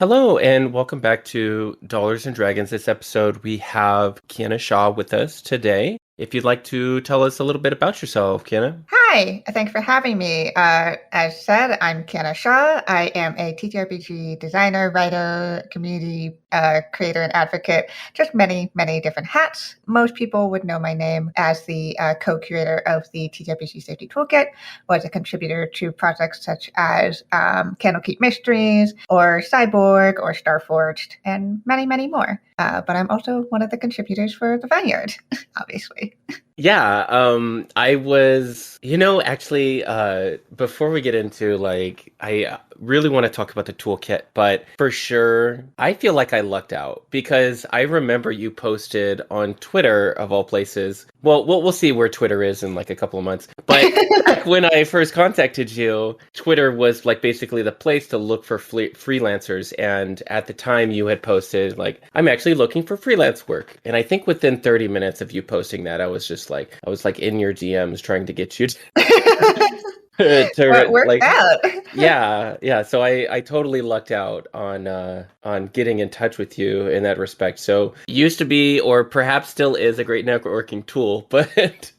Hello and welcome back to Dollars and Dragons. This episode, we have Kienna Shaw with us today. If you'd like to tell us a little bit about yourself, Kienna. Hi, thanks for having me. As said, I'm Kienna Shaw. I am a TTRPG designer, writer, community creator, and advocate. Just many, many different hats. Most people would know my name as the co-creator of the TTRPG Safety Toolkit, was a contributor to projects such as Candlekeep Mysteries, or Cyborg, or Starforged, and many, many more. But I'm also one of the contributors for the Vineyard, obviously. Yeah, I was, actually, before we get into I really want to talk about the toolkit, but for sure, I feel like I lucked out because I remember you posted on Twitter of all places. Well, we'll see where Twitter is in like a couple of months. But back when I first contacted you, Twitter was like basically the place to look for freelancers. And at the time you had posted like, I'm actually looking for freelance work. And I think within 30 minutes of you posting that, I was like in your DMs trying to get you What to worked like out? yeah. So I totally lucked out on getting in touch with you in that respect. So used to be, or perhaps still is, a great networking tool. But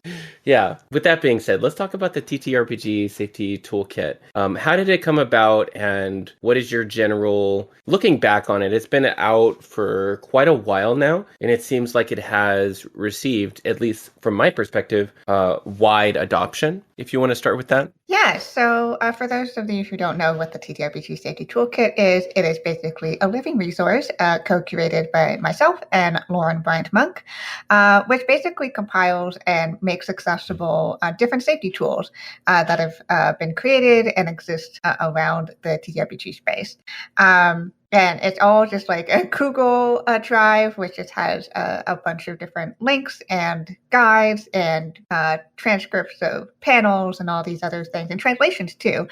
yeah. With that being said, let's talk about the TTRPG Safety Toolkit. How did it come about, and what is your general looking back on it? It's been out for quite a while now, and it seems like it has received, at least from my perspective, wide adoption. If you want to start with that. Yeah, so for those of you who don't know what the TTRPG Safety Toolkit is, it is basically a living resource co-created by myself and Lauren Bryant Monk, which basically compiles and makes accessible different safety tools that have been created and exist around the TTRPG space. And it's all just like a Google Drive, which just has a bunch of different links and guides and transcripts of panels and all these other things, and translations too,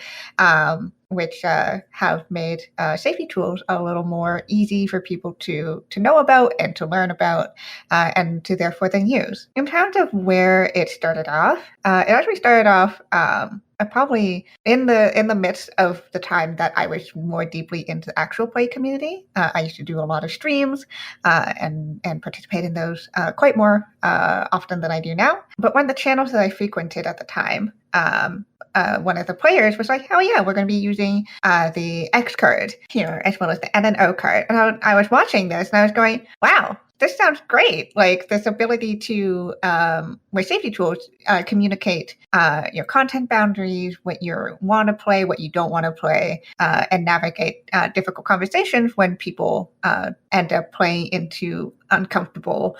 which have made safety tools a little more easy for people to know about and to learn about, and to therefore then use. In terms of where it started off, it actually started off probably in the midst of the time that I was more deeply into the actual play community. I used to do a lot of streams and participate in those quite more often than I do now. But one of the channels that I frequented at the time, one of the players was like, "Oh yeah, we're going to be using the X card here as well as the N and O card." And I was watching this and I was going, "Wow, this sounds great!" Like this ability to, with safety tools, communicate your content boundaries, what you want to play, what you don't want to play, and navigate difficult conversations when people end up playing into uncomfortable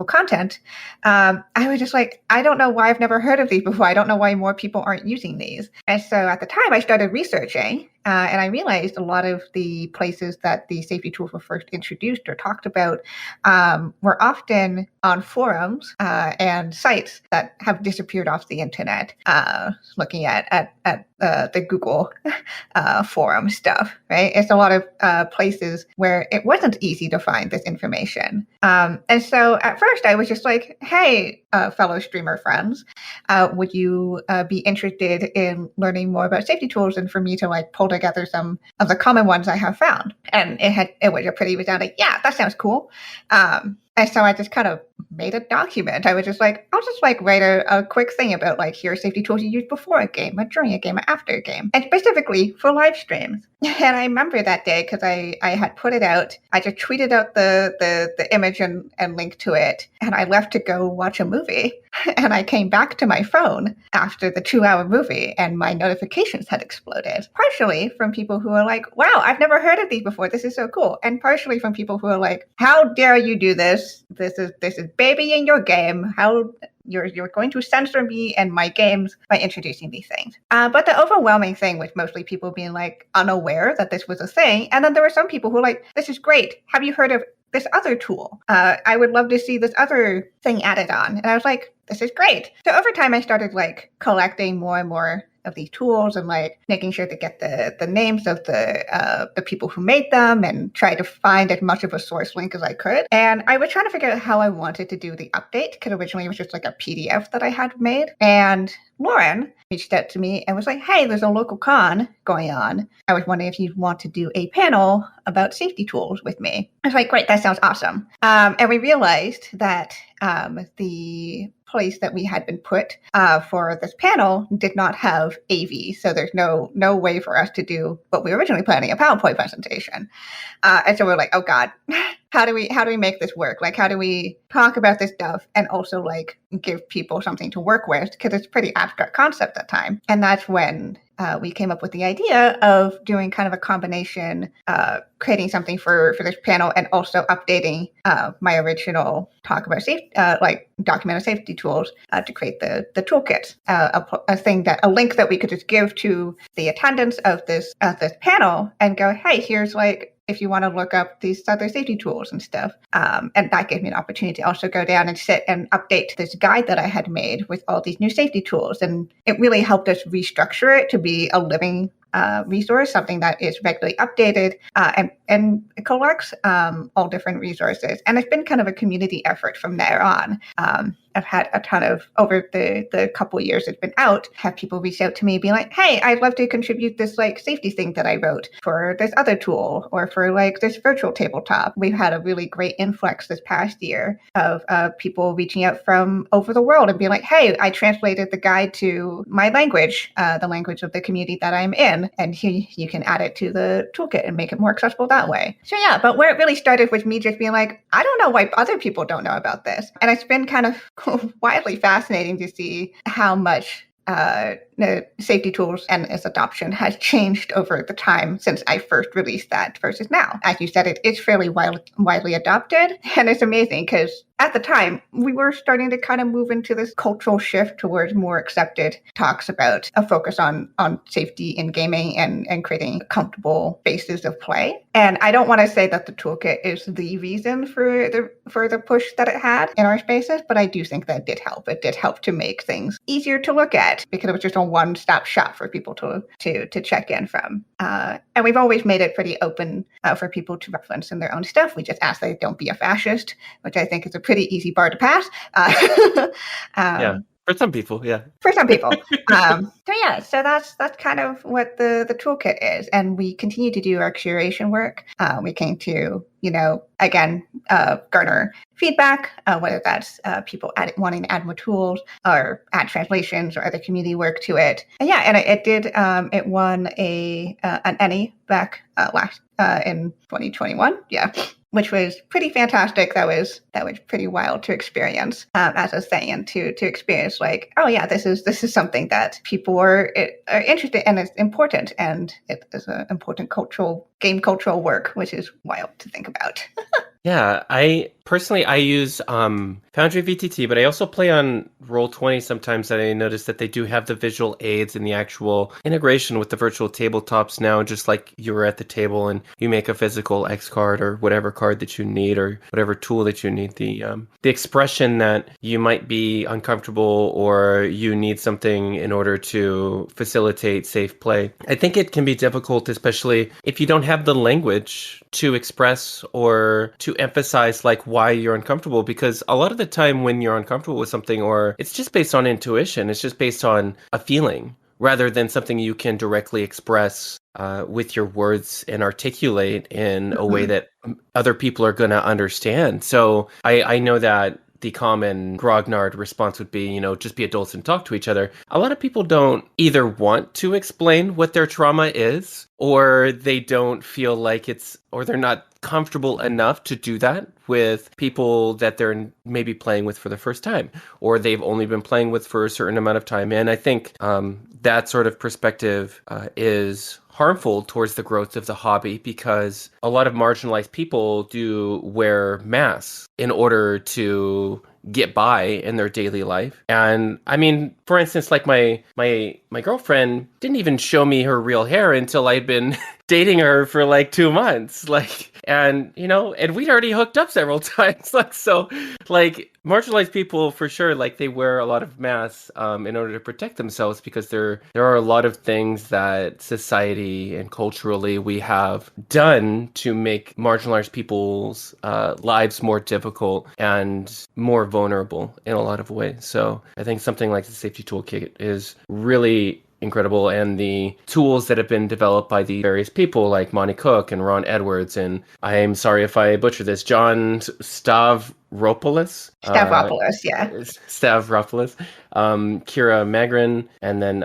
content. I was just like, I don't know why I've never heard of these before. I don't know why more people aren't using these. And so at the time I started researching, and I realized a lot of the places that the safety tools were first introduced or talked about were often on forums and sites that have disappeared off the internet. Looking at the Google forum stuff, right? It's a lot of places where it wasn't easy to find this information. And so at first I was just like, hey, fellow streamer friends, would you be interested in learning more about safety tools, and for me to like pull together some of the common ones I have found? And it was a pretty resounding, yeah, that sounds cool. And so I just kind of made a document. I was just like, I'll just like write a quick thing about like, here are safety tools you use before a game, or during a game, or after a game, and specifically for live streams. And I remember that day because I had put it out. I just tweeted out the image and link to it, and I left to go watch a movie. And I came back to my phone after the 2-hour movie, and my notifications had exploded. Partially from people who are like, wow, I've never heard of these before. This is so cool. And partially from people who are like, how dare you do this? This is babying your game. How you're going to censor me and my games by introducing these things. But the overwhelming thing was mostly people being like unaware that this was a thing. And then there were some people who were like, this is great. Have you heard of this other tool? I would love to see this other thing added on. And I was like, this is great. So over time, I started like collecting more and more of these tools and like making sure to get the names of the people who made them and try to find as much of a source link as I could. And I was trying to figure out how I wanted to do the update, because originally it was just like a PDF that I had made. And Lauren reached out to me and was like, hey, there's a local con going on. I was wondering if you'd want to do a panel about safety tools with me. I was like, great, that sounds awesome. And we realized that the place that we had been put for this panel did not have AV. So there's no way for us to do what we were originally planning, a PowerPoint presentation. And so we're like, oh God, how do we make this work? Like, how do we talk about this stuff and also like give people something to work with? Because it's a pretty abstract concept at the time. And that's when we came up with the idea of doing kind of a combination, creating something for this panel and also updating my original talk about like documented safety tools to create the toolkit, a link that we could just give to the attendants of this panel and go, hey, here's like, if you want to look up these other safety tools and stuff. And that gave me an opportunity to also go down and sit and update this guide that I had made with all these new safety tools. And it really helped us restructure it to be a living resource, something that is regularly updated and collects all different resources. And it's been kind of a community effort from there on. I've had a ton of, over the couple of years it's been out, have people reach out to me being like, hey, I'd love to contribute this like safety thing that I wrote for this other tool or for like this virtual tabletop. We've had a really great influx this past year of people reaching out from over the world and being like, hey, I translated the guide to my language, the language of the community that I'm in, and here you can add it to the toolkit and make it more accessible that way. So yeah, but where it really started was me just being like, I don't know why other people don't know about this. And it's been kind of wildly fascinating to see how much safety tools and its adoption has changed over the time since I first released that versus now. As you said, it's fairly widely adopted, and it's amazing because at the time we were starting to kind of move into this cultural shift towards more accepted talks about a focus on safety in gaming and creating comfortable spaces of play. And I don't want to say that the toolkit is the reason for the push that it had in our spaces, but I do think that did help. It did help to make things easier to look at because it was just a one-stop shop for people to check in from. And we've always made it pretty open for people to reference in their own stuff. We just ask that they don't be a fascist, which I think is a pretty easy bar to pass. Yeah. For some people, yeah. For some people. So that's kind of what the toolkit is. And we continue to do our curation work. We came to, again, garner feedback, whether that's people wanting to add more tools or add translations or other community work to it. And it won an ENnie back last in 2021. Yeah. Which was pretty fantastic. That was pretty wild to experience, as I was saying, and to experience like, oh yeah, this is something that people are interested in, and it's important, and it is an important game cultural work, which is wild to think about. Yeah, I use Foundry VTT, but I also play on Roll20 sometimes, and I notice that they do have the visual aids and the actual integration with the virtual tabletops now, just like you were at the table and you make a physical X card or whatever card that you need or whatever tool that you need. The expression that you might be uncomfortable or you need something in order to facilitate safe play. I think it can be difficult, especially if you don't have the language to express or to emphasize like why you're uncomfortable, because a lot of the time when you're uncomfortable with something, or it's just based on intuition, it's just based on a feeling rather than something you can directly express with your words and articulate in a way that other people are going to understand. So I know that the common grognard response would be, just be adults and talk to each other. A lot of people don't either want to explain what their trauma is, or they don't feel like or they're not comfortable enough to do that with people that they're maybe playing with for the first time, or they've only been playing with for a certain amount of time. And I think that sort of perspective is harmful towards the growth of the hobby, because a lot of marginalized people do wear masks in order to get by in their daily life. And I mean, for instance, like my girlfriend didn't even show me her real hair until I'd been dating her for like 2 months. Like, and and we'd already hooked up several times. Like, so like marginalized people for sure, like they wear a lot of masks in order to protect themselves, because there are a lot of things that society and culturally we have done to make marginalized people's lives more difficult and more vulnerable in a lot of ways. So I think something like the Safety Toolkit is really incredible, and the tools that have been developed by the various people like Monty Cook and Ron Edwards, and I'm sorry if I butcher this, John Stavropoulos. Stavropoulos, yeah. Stavropoulos, Kira Magrin, and then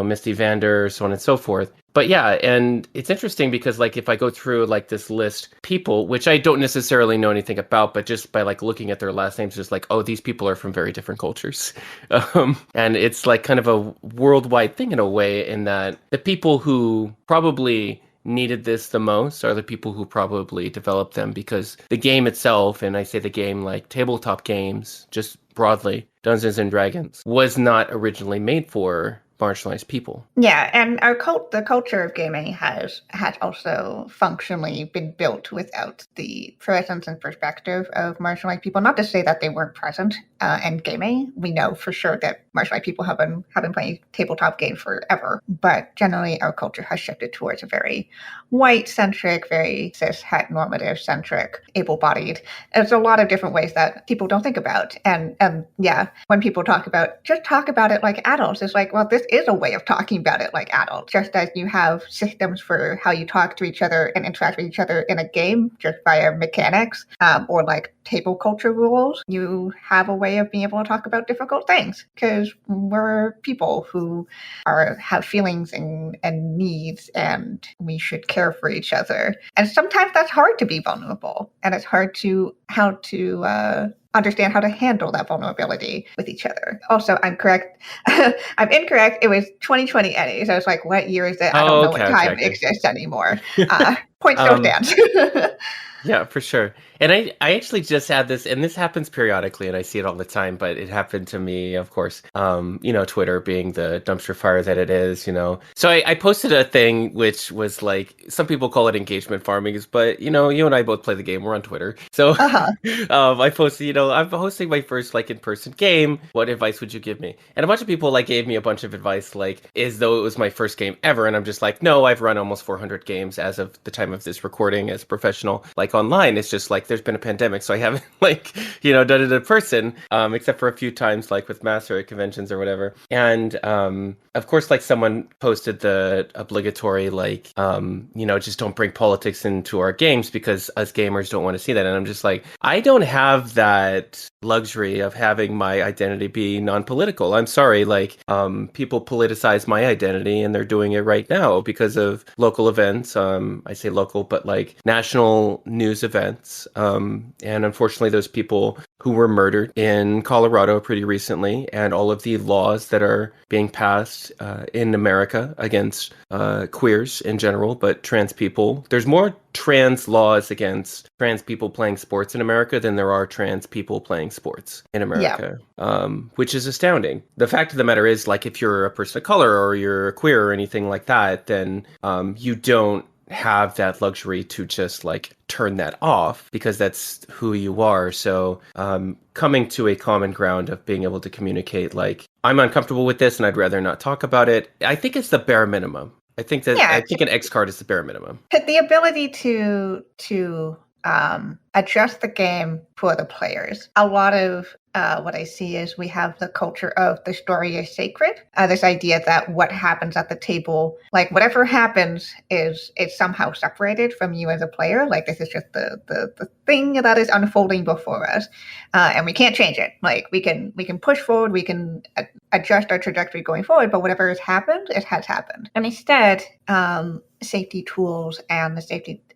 Misty Vander, so on and so forth. But yeah, and it's interesting because like if I go through like this list, people, which I don't necessarily know anything about, but just by like looking at their last names, just like, oh, these people are from very different cultures. And it's like kind of a worldwide thing in a way, in that the people who probably needed this the most are the people who probably developed them, because the game itself, and I say the game like tabletop games, just broadly, Dungeons and Dragons, was not originally made for marginalized people. Yeah, and the culture of gaming has also functionally been built without the presence and perspective of marginalized people. Not to say that they weren't present in gaming. We know for sure that marginalized people have been playing tabletop games forever, but generally our culture has shifted towards a very white-centric, very cis normative centric, able-bodied. There's a lot of different ways that people don't think about, and yeah, when people talk about it like adults, it's like, well, this is a way of talking about it like adults. Just as you have systems for how you talk to each other and interact with each other in a game just via mechanics, or like table culture rules, you have a way of being able to talk about difficult things, because we're people who have feelings and needs, and we should care for each other. And sometimes that's hard to be vulnerable, and it's hard to understand how to handle that vulnerability with each other. Also, I'm correct. I'm incorrect. It was 2020 Eddie. So it's like, what year is it? I don't know what time exists anymore. Point still stands. Yeah, for sure. And I actually just had this, and this happens periodically, and I see it all the time, but it happened to me, of course, Twitter being the dumpster fire that it is, So I posted a thing which was like, some people call it engagement farming, but, you and I both play the game. We're on Twitter. So I posted, I'm hosting my first like in-person game. What advice would you give me? And a bunch of people like gave me a bunch of advice, like as though it was my first game ever. And I'm just like, no, I've run almost 400 games as of the time of this recording as a professional, like online. It's just like there's been a pandemic, so I haven't done it in person, except for a few times like with master at conventions or whatever. And of course, like someone posted the obligatory just don't bring politics into our games because us gamers don't want to see that. And I'm just like, I don't have that luxury of having my identity be non-political. I'm sorry, people politicize my identity, and they're doing it right now because of local events. I say local, but like national news events. And unfortunately, those people who were murdered in Colorado pretty recently, and all of the laws that are being passed in America against queers in general, but trans people. There's more trans laws against trans people playing sports in America than there are trans people playing sports in America, which is astounding. The fact of the matter is, like, if you're a person of color or you're queer or anything like that, then you don't have that luxury to just like turn that off, because that's who you are. So coming to a common ground of being able to communicate, like, I'm uncomfortable with this and I'd rather not talk about it, I think it's the bare minimum. I think an X card is the bare minimum. The ability to adjust the game for the players. A lot of what I see is we have the culture of the story is sacred. This idea that what happens at the table, like whatever happens, it's somehow separated from you as a player. Like this is just the thing that is unfolding before us, and we can't change it. Like we can push forward, we can adjust our trajectory going forward, but whatever has happened, it has happened. And instead, safety tools and the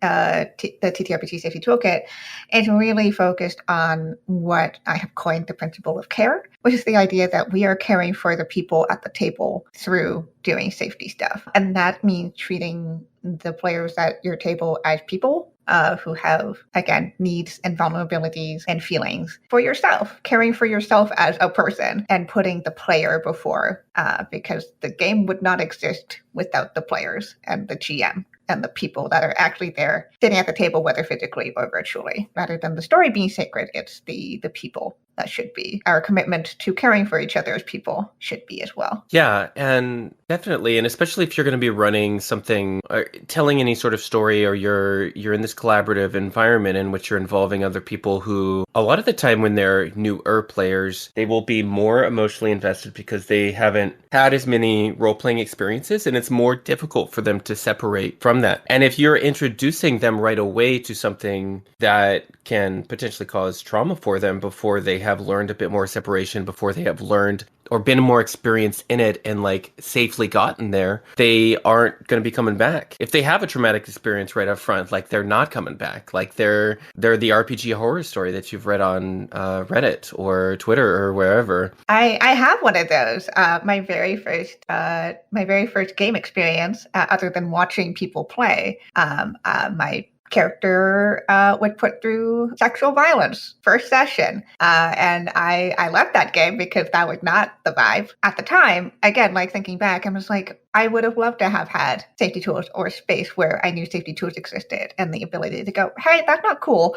TTRPG Safety Toolkit is really focused on what I have coined the principle of care, which is the idea that we are caring for the people at the table through doing safety stuff. And that means treating the players at your table as people, who have, again, needs and vulnerabilities and feelings for yourself, caring for yourself as a person and putting the player before, because the game would not exist without the players and the GM and the people that are actually there sitting at the table, whether physically or virtually. Rather than the story being sacred, it's the people that should be. Our commitment to caring for each other as people should be as well. Yeah, and definitely, and especially if you're going to be running something or telling any sort of story, or you're in this collaborative environment in which you're involving other people who a lot of the time when they're newer players, they will be more emotionally invested because they haven't had as many role-playing experiences, and it's more difficult for them to separate from that. And if you're introducing them right away to something that can potentially cause trauma for them before they have learned a bit more separation, before they have learned or been more experienced in it and like safely gotten there, they aren't going to be coming back. If they have a traumatic experience right up front, like they're not coming back. Like they're the RPG horror story that you've read on Reddit or Twitter or wherever. I have one of those. My very first game experience, other than watching people play, my character was put through sexual violence first session, and I left that game because that was not the vibe at the time. Again, like thinking back, I was like, I would have loved to have had safety tools or a space where I knew safety tools existed and the ability to go, hey, that's not cool.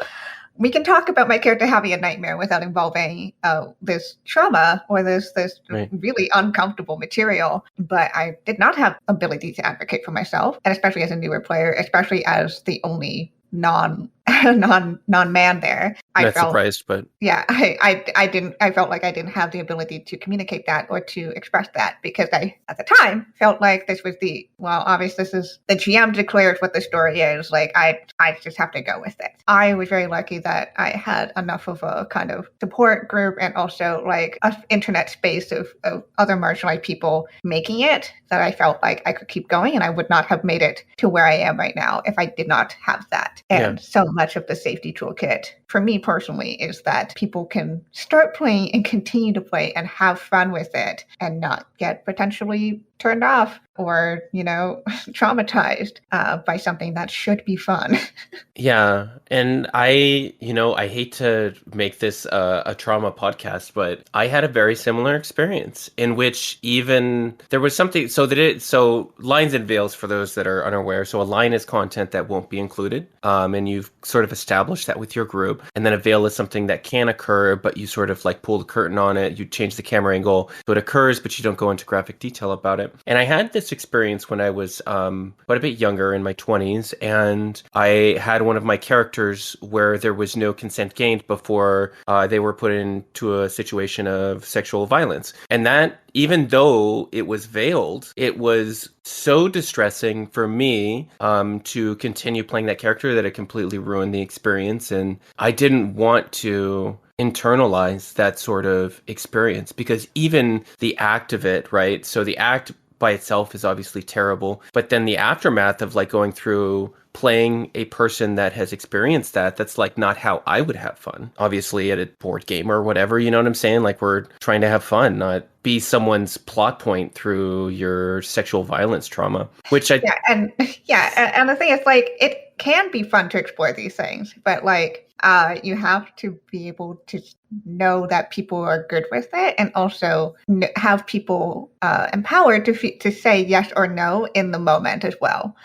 We can talk about my character having a nightmare without involving this trauma or this right. really uncomfortable material. But I did not have ability to advocate for myself, and especially as a newer player, especially as the only non-man there. I felt surprised, but yeah, I felt like I didn't have the ability to communicate that or to express that because I, at the time, felt like this was obviously this is the GM declares what the story is. Like I just have to go with it. I was very lucky that I had enough of a kind of support group and also like an internet space of other marginalized people making it that I felt like I could keep going, and I would not have made it to where I am right now if I did not have that. And so much of the safety toolkit for me personally is that people can start playing and continue to play and have fun with it and not get potentially turned off or, traumatized by something that should be fun. Yeah. And I hate to make this a trauma podcast, but I had a very similar experience in which even there was something so lines and veils for those that are unaware. So a line is content that won't be included. And you've sort of established that with your group. And then a veil is something that can occur, but you sort of like pull the curtain on it. You change the camera angle. So it occurs, but you don't go into graphic detail about it. And I had this experience when I was but a bit younger, in my 20s, and I had one of my characters where there was no consent gained before they were put into a situation of sexual violence. And that, even though it was veiled, it was so distressing for me to continue playing that character that it completely ruined the experience. And I didn't want to internalize that sort of experience because even the act of it, right? So the act by itself is obviously terrible, but then the aftermath of like going through playing a person that has experienced that's like not how I would have fun. Obviously at a board game or whatever, you know what I'm saying? Like we're trying to have fun, not be someone's plot point through your sexual violence trauma, which and the thing is like it can be fun to explore these things, but like you have to be able to know that people are good with it and also have people empowered to say yes or no in the moment as well.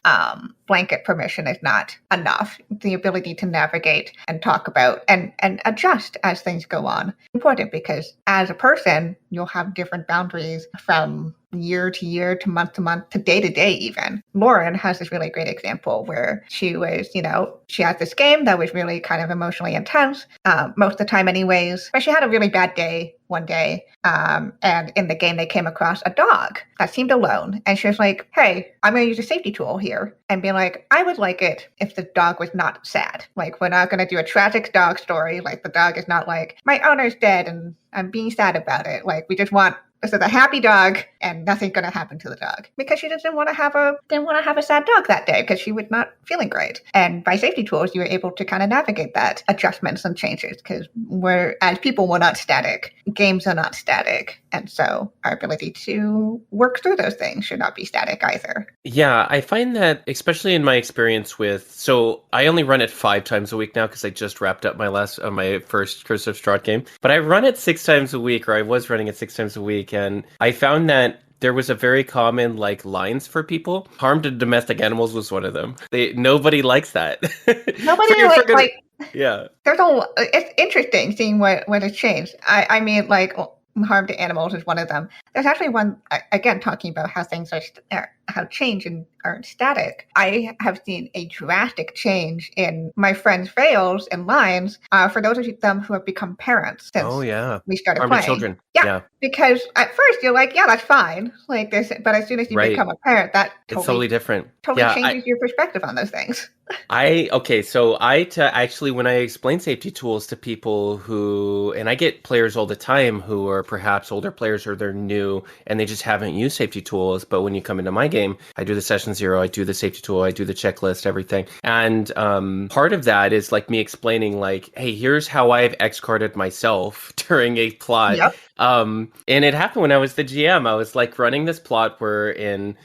Blanket permission is not enough. The ability to navigate and talk about and adjust as things go on is important because as a person, you'll have different boundaries from year to year to month to day even. Lauren has this really great example where she was, she had this game that was really kind of emotionally intense, most of the time anyways, but she had a really bad day one day. And in the game, they came across a dog that seemed alone. And she was like, hey, I'm going to use a safety tool here and be like, I would like it if the dog was not sad. Like, we're not going to do a tragic dog story. Like, the dog is not like, my owner's dead and I'm being sad about it. Like, we just want, this is a happy dog and nothing's going to happen to the dog because she didn't want to have a sad dog that day because she was not feeling great. And by safety tools, you were able to kind of navigate that adjustments and changes because as people, we're not static. Games are not static, and so our ability to work through those things should not be static either. Yeah, I find that, especially in my experience with, so I only run it 5 times a week now because I just wrapped up my first Curse of Strahd game, but I run it 6 times a week, or I was running it 6 times a week, and I found that there was a very common lines for people. Harm to domestic animals was one of them. Nobody likes that. Nobody yeah. It's interesting seeing what has changed. I mean, harm to animals is one of them. There's actually one, again, talking about how things how change and aren't static. I have seen a drastic change in my friends' fails and lines for those of them who have become parents since we started harm playing. To children. Yeah, because at first you're like, yeah, that's fine. Like this, but as soon as you become a parent, it's totally different. Totally changes your perspective on those things. Actually, when I explain safety tools to people and I get players all the time who are perhaps older players or they're new and they just haven't used safety tools, but when you come into my game, I do the session 0, I do the safety tool, I do the checklist, everything. And part of that is me explaining hey, here's how I've X-carded myself during a plot. Yep. And it happened when I was the GM. I was running this plot where in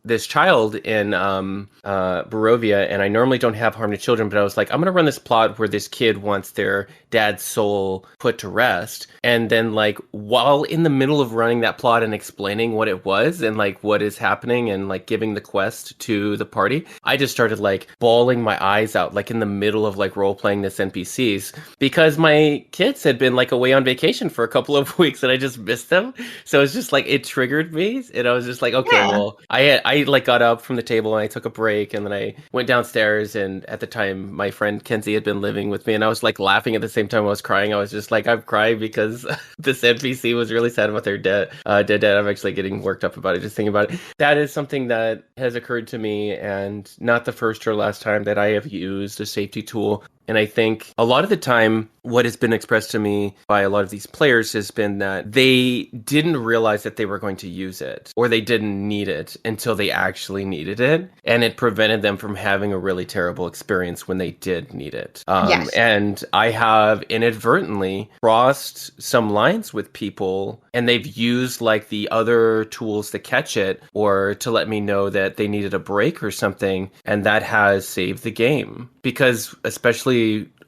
this child in Barovia, and I normally don't have harm to children, but I was I'm going to run this plot where this kid wants their dad's soul put to rest. And then while in the middle of running that plot and explaining what it was and what is happening and giving the quest to the party, I just started bawling my eyes out in the middle of role-playing this NPCs because my kids had been away on vacation for a couple of weeks and I just missed them. So it's just it triggered me and I was just okay, well, I got up from the table and I took a break and then I went downstairs, and at the time my friend Kenzie had been living with me and I was laughing at the same time I was crying. I was just I'm crying because this NPC was really sad about their dead dad. I'm actually getting worked up about it just thinking about it. That is something that has occurred to me, and not the first or last time that I have used a safety tool. And I think a lot of the time, what has been expressed to me by a lot of these players has been that they didn't realize that they were going to use it, or they didn't need it until they actually needed it. And it prevented them from having a really terrible experience when they did need it. Yes. And I have inadvertently crossed some lines with people, and they've used the other tools to catch it or to let me know that they needed a break or something. And that has saved the game, because especially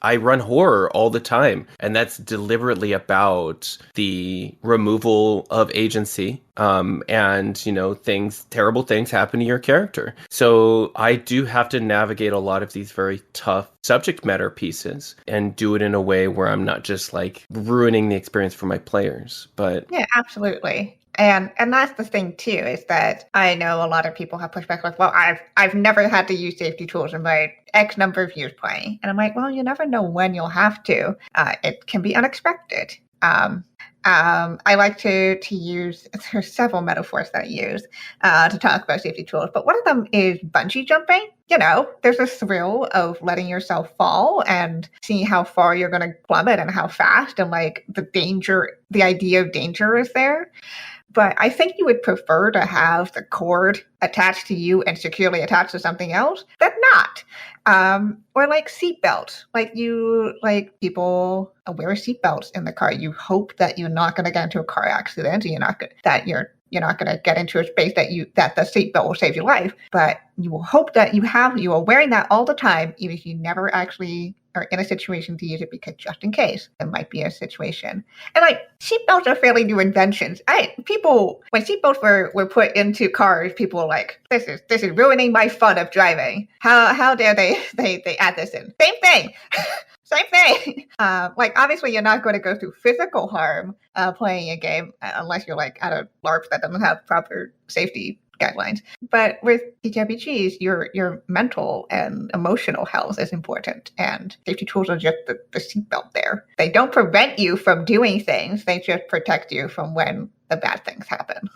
I run horror all the time, and that's deliberately about the removal of agency. And terrible things happen to your character. So I do have to navigate a lot of these very tough subject matter pieces and do it in a way where I'm not just ruining the experience for my players. But yeah, absolutely. And that's the thing too, is that I know a lot of people have pushed back well, I've never had to use safety tools in my X number of years playing. And I'm well, you never know when you'll have to. It can be unexpected. I like to use, there's several metaphors that I use to talk about safety tools, but one of them is bungee jumping. There's a thrill of letting yourself fall and seeing how far you're going to plummet and how fast, and the idea of danger is there. But I think you would prefer to have the cord attached to you and securely attached to something else than not. Or seatbelts. People wear seatbelts in the car. You hope that you're not going to get into a car accident, and you're not going to get into a space that the seatbelt will save your life. But you will hope that you are wearing that all the time, even if you never actually are in a situation to use it, because just in case there might be a situation. And seatbelts are fairly new inventions. When seatbelts were put into cars, people were this is ruining my fun of driving. How dare they add this in? Same thing. Same thing. Obviously, you're not going to go through physical harm playing a game unless you're at a LARP that doesn't have proper safety guidelines. But with TTRPGs, your mental and emotional health is important, and safety tools are just the seatbelt there. They don't prevent you from doing things; they just protect you from when the bad things happen.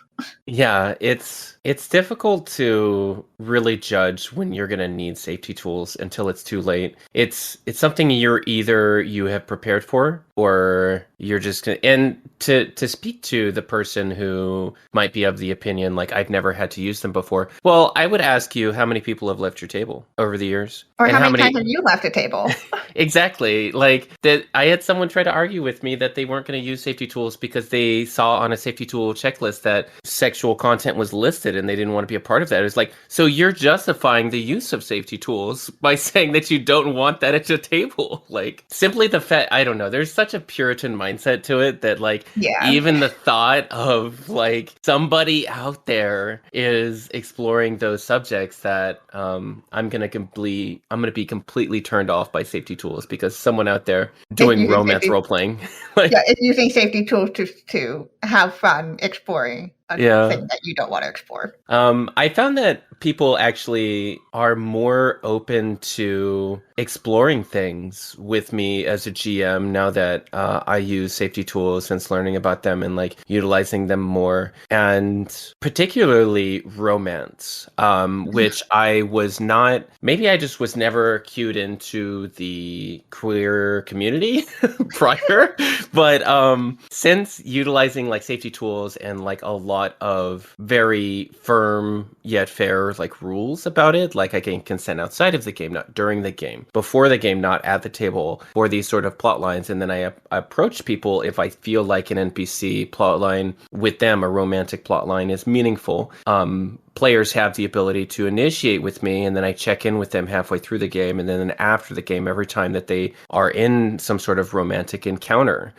Yeah, it's difficult to really judge when you're going to need safety tools until it's too late. It's something you have prepared for, or you're just gonna, and to speak to the person who might be of the opinion like I've never had to use them before. Well, I would ask you how many people have left your table over the years, Or and how how many times many have you left a table? exactly. Like that, I had someone try to argue with me that they weren't going to use safety tools because they saw on a safety tool checklist that sexual content was listed and they didn't want to be a part of that. It was like, so you're justifying the use of safety tools by saying that you don't want that at your table. Like simply the fact, I don't know. There's such a Puritan mindset to it that like Yeah. even the thought of like somebody out there is exploring those subjects that I'm gonna be completely turned off by safety tools because someone out there It's doing using romance safety, role playing. Like, yeah, it's using safety tools to have fun exploring a yeah. thing that you don't want to explore. I found that people actually are more open to exploring things with me as a GM now that I use safety tools since learning about them and like utilizing them more, and particularly romance, which I was not. Maybe I just was never cued into the queer community prior, but since utilizing like safety tools and like a lot of very firm yet fair like rules about it, like I can consent outside of the game, not during the game, before the game, not at the table, for these sort of plot lines, and then I approach people if I feel like an NPC plot line with them, a romantic plot line, is meaningful. Players have the ability to initiate with me, and then I check in with them halfway through the game, and then after the game, every time that they are in some sort of romantic encounter,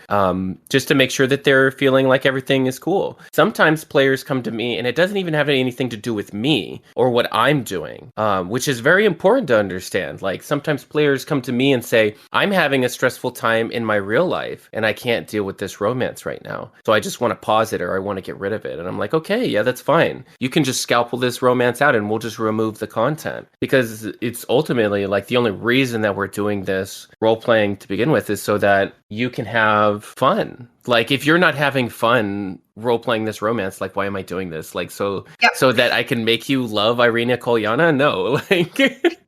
just to make sure that they're feeling like everything is cool. Sometimes players come to me, and it doesn't even have anything to do with me or what I'm doing, which is very important to understand. Like sometimes players come to me and say, I'm having a stressful time in my real life, and I can't deal with this romance right now. So I just want to pause it, or I want to get rid of it. And I'm like, okay, yeah, that's fine. You can just scalpel this romance out and we'll just remove the content, because it's ultimately like the only reason that we're doing this role playing to begin with is so that you can have fun. Like if you're not having fun role playing this romance, like why am I doing this? Like so Yep. so that I can make you love Irina Kolyana? No. Like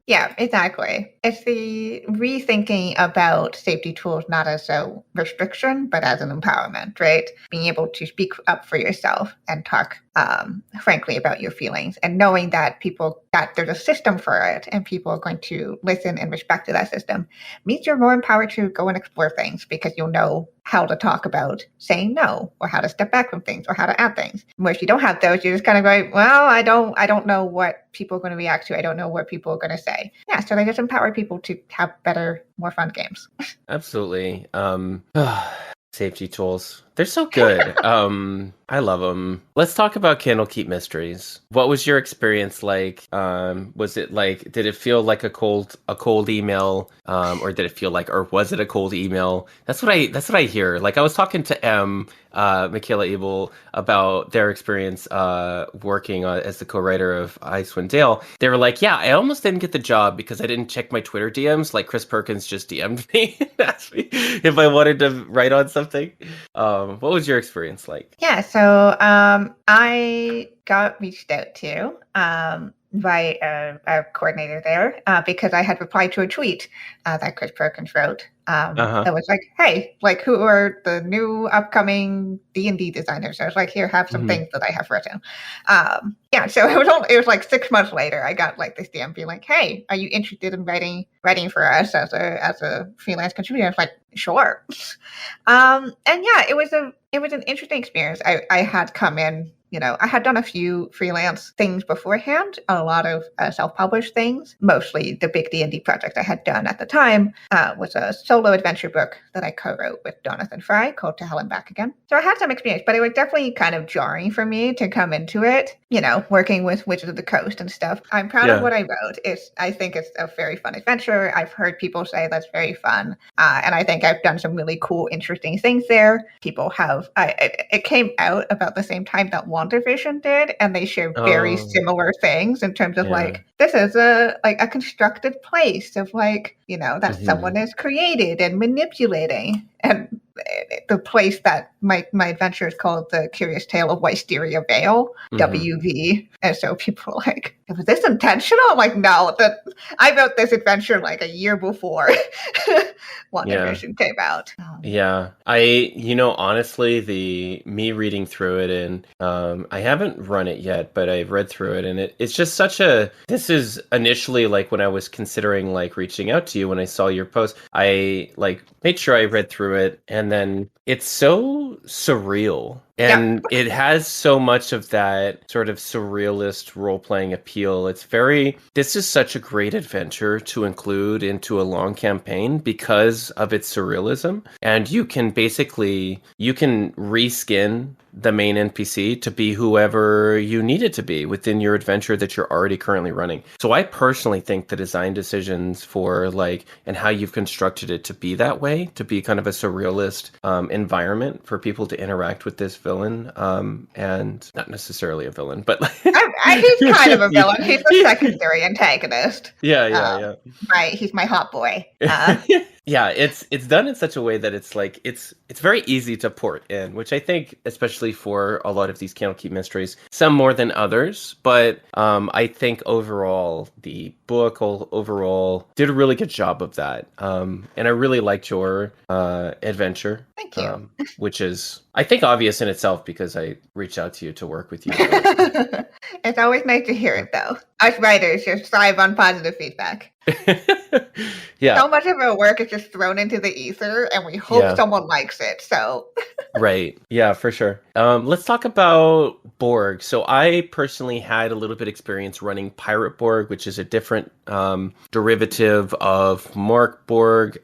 Yeah, exactly. It's the rethinking about safety tools not as a restriction, but as an empowerment, right? Being able to speak up for yourself and talk frankly about your feelings, and knowing that there's a system for it and people are going to listen and respect to that system means you're more empowered to go and explore things, because you'll know how to talk about saying no, or how to step back from things, or how to add things. Where if you don't have those, you're just kind of going, well, I don't know what people are going to react to. I don't know what people are going to say. Yeah, so they just empower people to have better, more fun games. absolutely. Safety tools. They're so good. I love them. Let's talk about Candlekeep Mysteries. What was your experience like? Was it like, did it feel like a cold email? Or did it feel like, or was it a cold email? That's what I hear. Like I was talking to Michaela Ebel about their experience working as the co-writer of Icewind Dale. They were like, yeah, I almost didn't get the job because I didn't check my Twitter DMs. Like Chris Perkins just DM'd me and asked me if I wanted to write on something. What was your experience like? Yeah, so I got reached out to by a coordinator there because I had replied to a tweet that Chris Perkins wrote. That was like, hey, like, who are the new upcoming D&D designers? I was like, here, have some things that I have written. Yeah, so it was like 6 months later, I got like this DM being like, hey, are you interested in writing for us as a freelance contributor? I was like, sure. And yeah, it was an interesting experience. I had come in, I had done a few freelance things beforehand, a lot of self-published things. Mostly the big D&D project I had done at the time was a solo adventure book that I co-wrote with Jonathan Fry called To Hell and Back Again. So I had some experience, but it was definitely kind of jarring for me to come into it, working with Wizards of the Coast and stuff. I'm proud of what I wrote. I think it's a very fun adventure. I've heard people say that's very fun. And I think I've done some really cool, interesting things there. People have, it came out about the same time that WandaVision did, and they share very similar things in terms of like, this is a constructed place of like, that someone is created and manipulating. And the place that my adventure is called The Curious Tale of Wisteria Vale, WV. And so people like, was this intentional? I'm like, no, I wrote this adventure like a year before One Yeah. Division came out. Yeah, honestly, me reading through it, and I haven't run it yet, but I've read through it, and it's just this is initially like when I was considering like reaching out to you when I saw your post, I like made sure I read through it, and then it's so surreal. Yeah. And it has so much of that sort of surrealist role-playing appeal. This is such a great adventure to include into a long campaign because of its surrealism. And you can reskin the main NPC to be whoever you need it to be within your adventure that you're already currently running. So I personally think the design decisions for and how you've constructed it to be that way, to be kind of a surrealist environment for people to interact with this villain, and not necessarily a villain, but he's kind of a villain. He's the secondary antagonist. Yeah. He's my hot boy. Yeah, it's done in such a way that it's very easy to port in, which I think, especially for a lot of these Candlekeep Mysteries, some more than others, but I think overall the book overall did a really good job of that, and I really liked your adventure. Thank you. Which is, I think, obvious in itself because I reached out to you to work with you. It's always nice to hear it, though. Us writers just thrive on positive feedback. Yeah. So much of our work is just thrown into the ether, and we hope someone likes it. So. Right. Yeah, for sure. Let's talk about Borg. So I personally had a little bit experience running Pirate Borg, which is a different derivative of Mark Borg.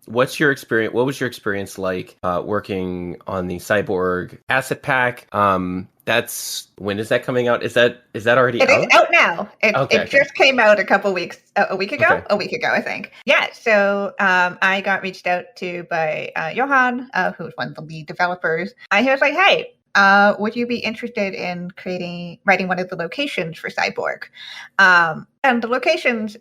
What's your experience? What was your experience like working on the Cyborg Asset Pack? When is that coming out? Is that already out? It is out now. It just came out a week ago. Okay. A week ago, I think. Yeah. So I got reached out to by Johan, who's one of the lead developers. He was like, "Hey, would you be interested in writing one of the locations for Cyborg?" And the locations,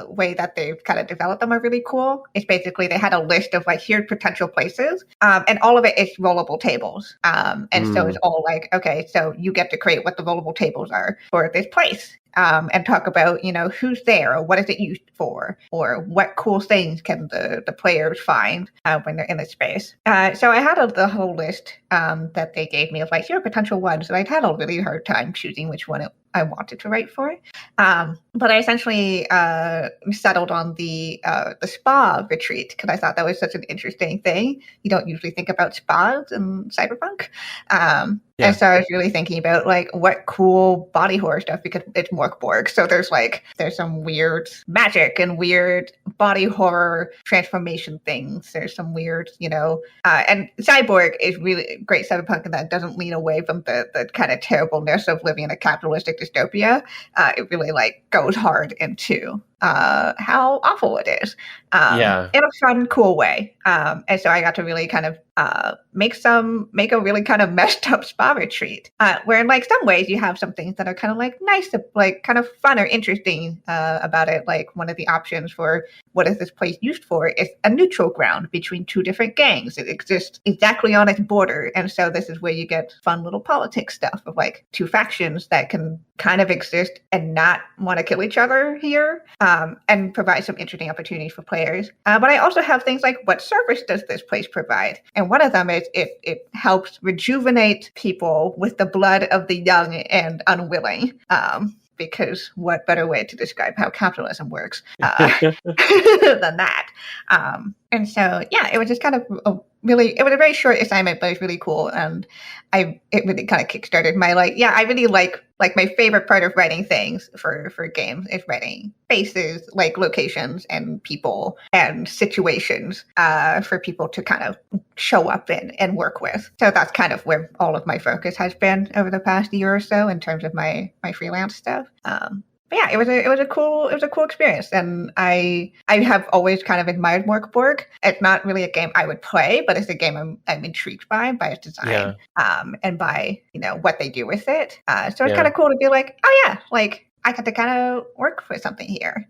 way that they've kind of developed them are really cool. It's basically they had a list of here's potential places, and all of it is rollable tables. So it's all okay, so you get to create what the rollable tables are for this place. And talk about, who's there, or what is it used for, or what cool things can the players find when they're in the space. So I had the whole list that they gave me of here are potential ones, and I'd had a really hard time choosing which one I wanted to write for. But I essentially settled on the spa retreat because I thought that was such an interesting thing. You don't usually think about spas in cyberpunk. And so I was really thinking about what cool body horror stuff, because it's Morkborg. So there's some weird magic and weird body horror transformation things. There's some weird, and Cyborg is really great cyberpunk in that it doesn't lean away from the kind of terribleness of living in a capitalistic dystopia. It really goes hard into how awful it is, in a fun, cool way. And so I got to really kind of make a really kind of messed up spa retreat, where in some ways you have some things that are kind of nice, kind of fun or interesting about it. One of the options for what is this place used for is a neutral ground between two different gangs. It exists exactly on its border, and so this is where you get fun little politics stuff of two factions that can kind of exist and not want to kill each other here, and provide some interesting opportunities for players. But I also have things like, what service does this place provide? And one of them is it helps rejuvenate people with the blood of the young and unwilling. Because what better way to describe how capitalism works than that? And so, it was just kind of it was a very short assignment, but it was really cool. And it really kind of kickstarted my I really like my favorite part of writing things for games is writing spaces, locations and people and situations for people to kind of show up in and work with. So that's kind of where all of my focus has been over the past year or so in terms of my freelance stuff. But it was a cool experience, and I have always kind of admired Morkborg. It's not really a game I would play, but it's a game I'm intrigued by its design, and by what they do with it. So it's kind of cool to be I got to kind of work with something here.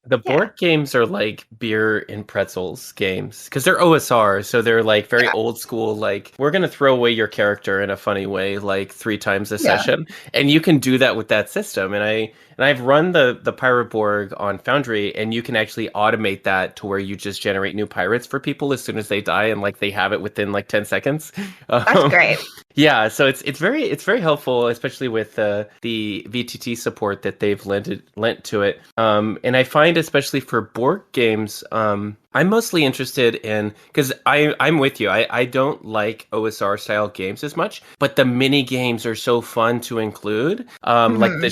The Yeah. board games are like beer and pretzels games because they're OSR, so they're like very Yeah. old school. Like, we're gonna throw away your character in a funny way, like 3 times a Yeah. session, and you can do that with that system. And I've run the pirate Borg on Foundry, and you can actually automate that to where you just generate new pirates for people as soon as they die, and like they have it within like 10 seconds. That's Um, great. yeah, so it's very helpful, especially with the VTT support that they've lent to it. And I find especially for board games, I'm mostly interested in because I'm with you. I don't like OSR style games as much, but the mini games are so fun to include. Like Hmm. the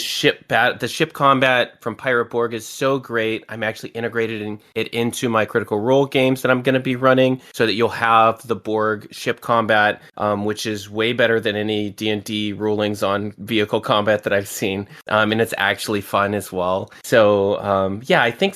ship combat from Pirate Borg is so great. I'm actually integrated it into my Critical Role games that I'm going to be running, so that you'll have the Borg ship combat, which is way better than any D&D rulings on vehicle combat that I've seen. And it's actually fun as well. So yeah, I think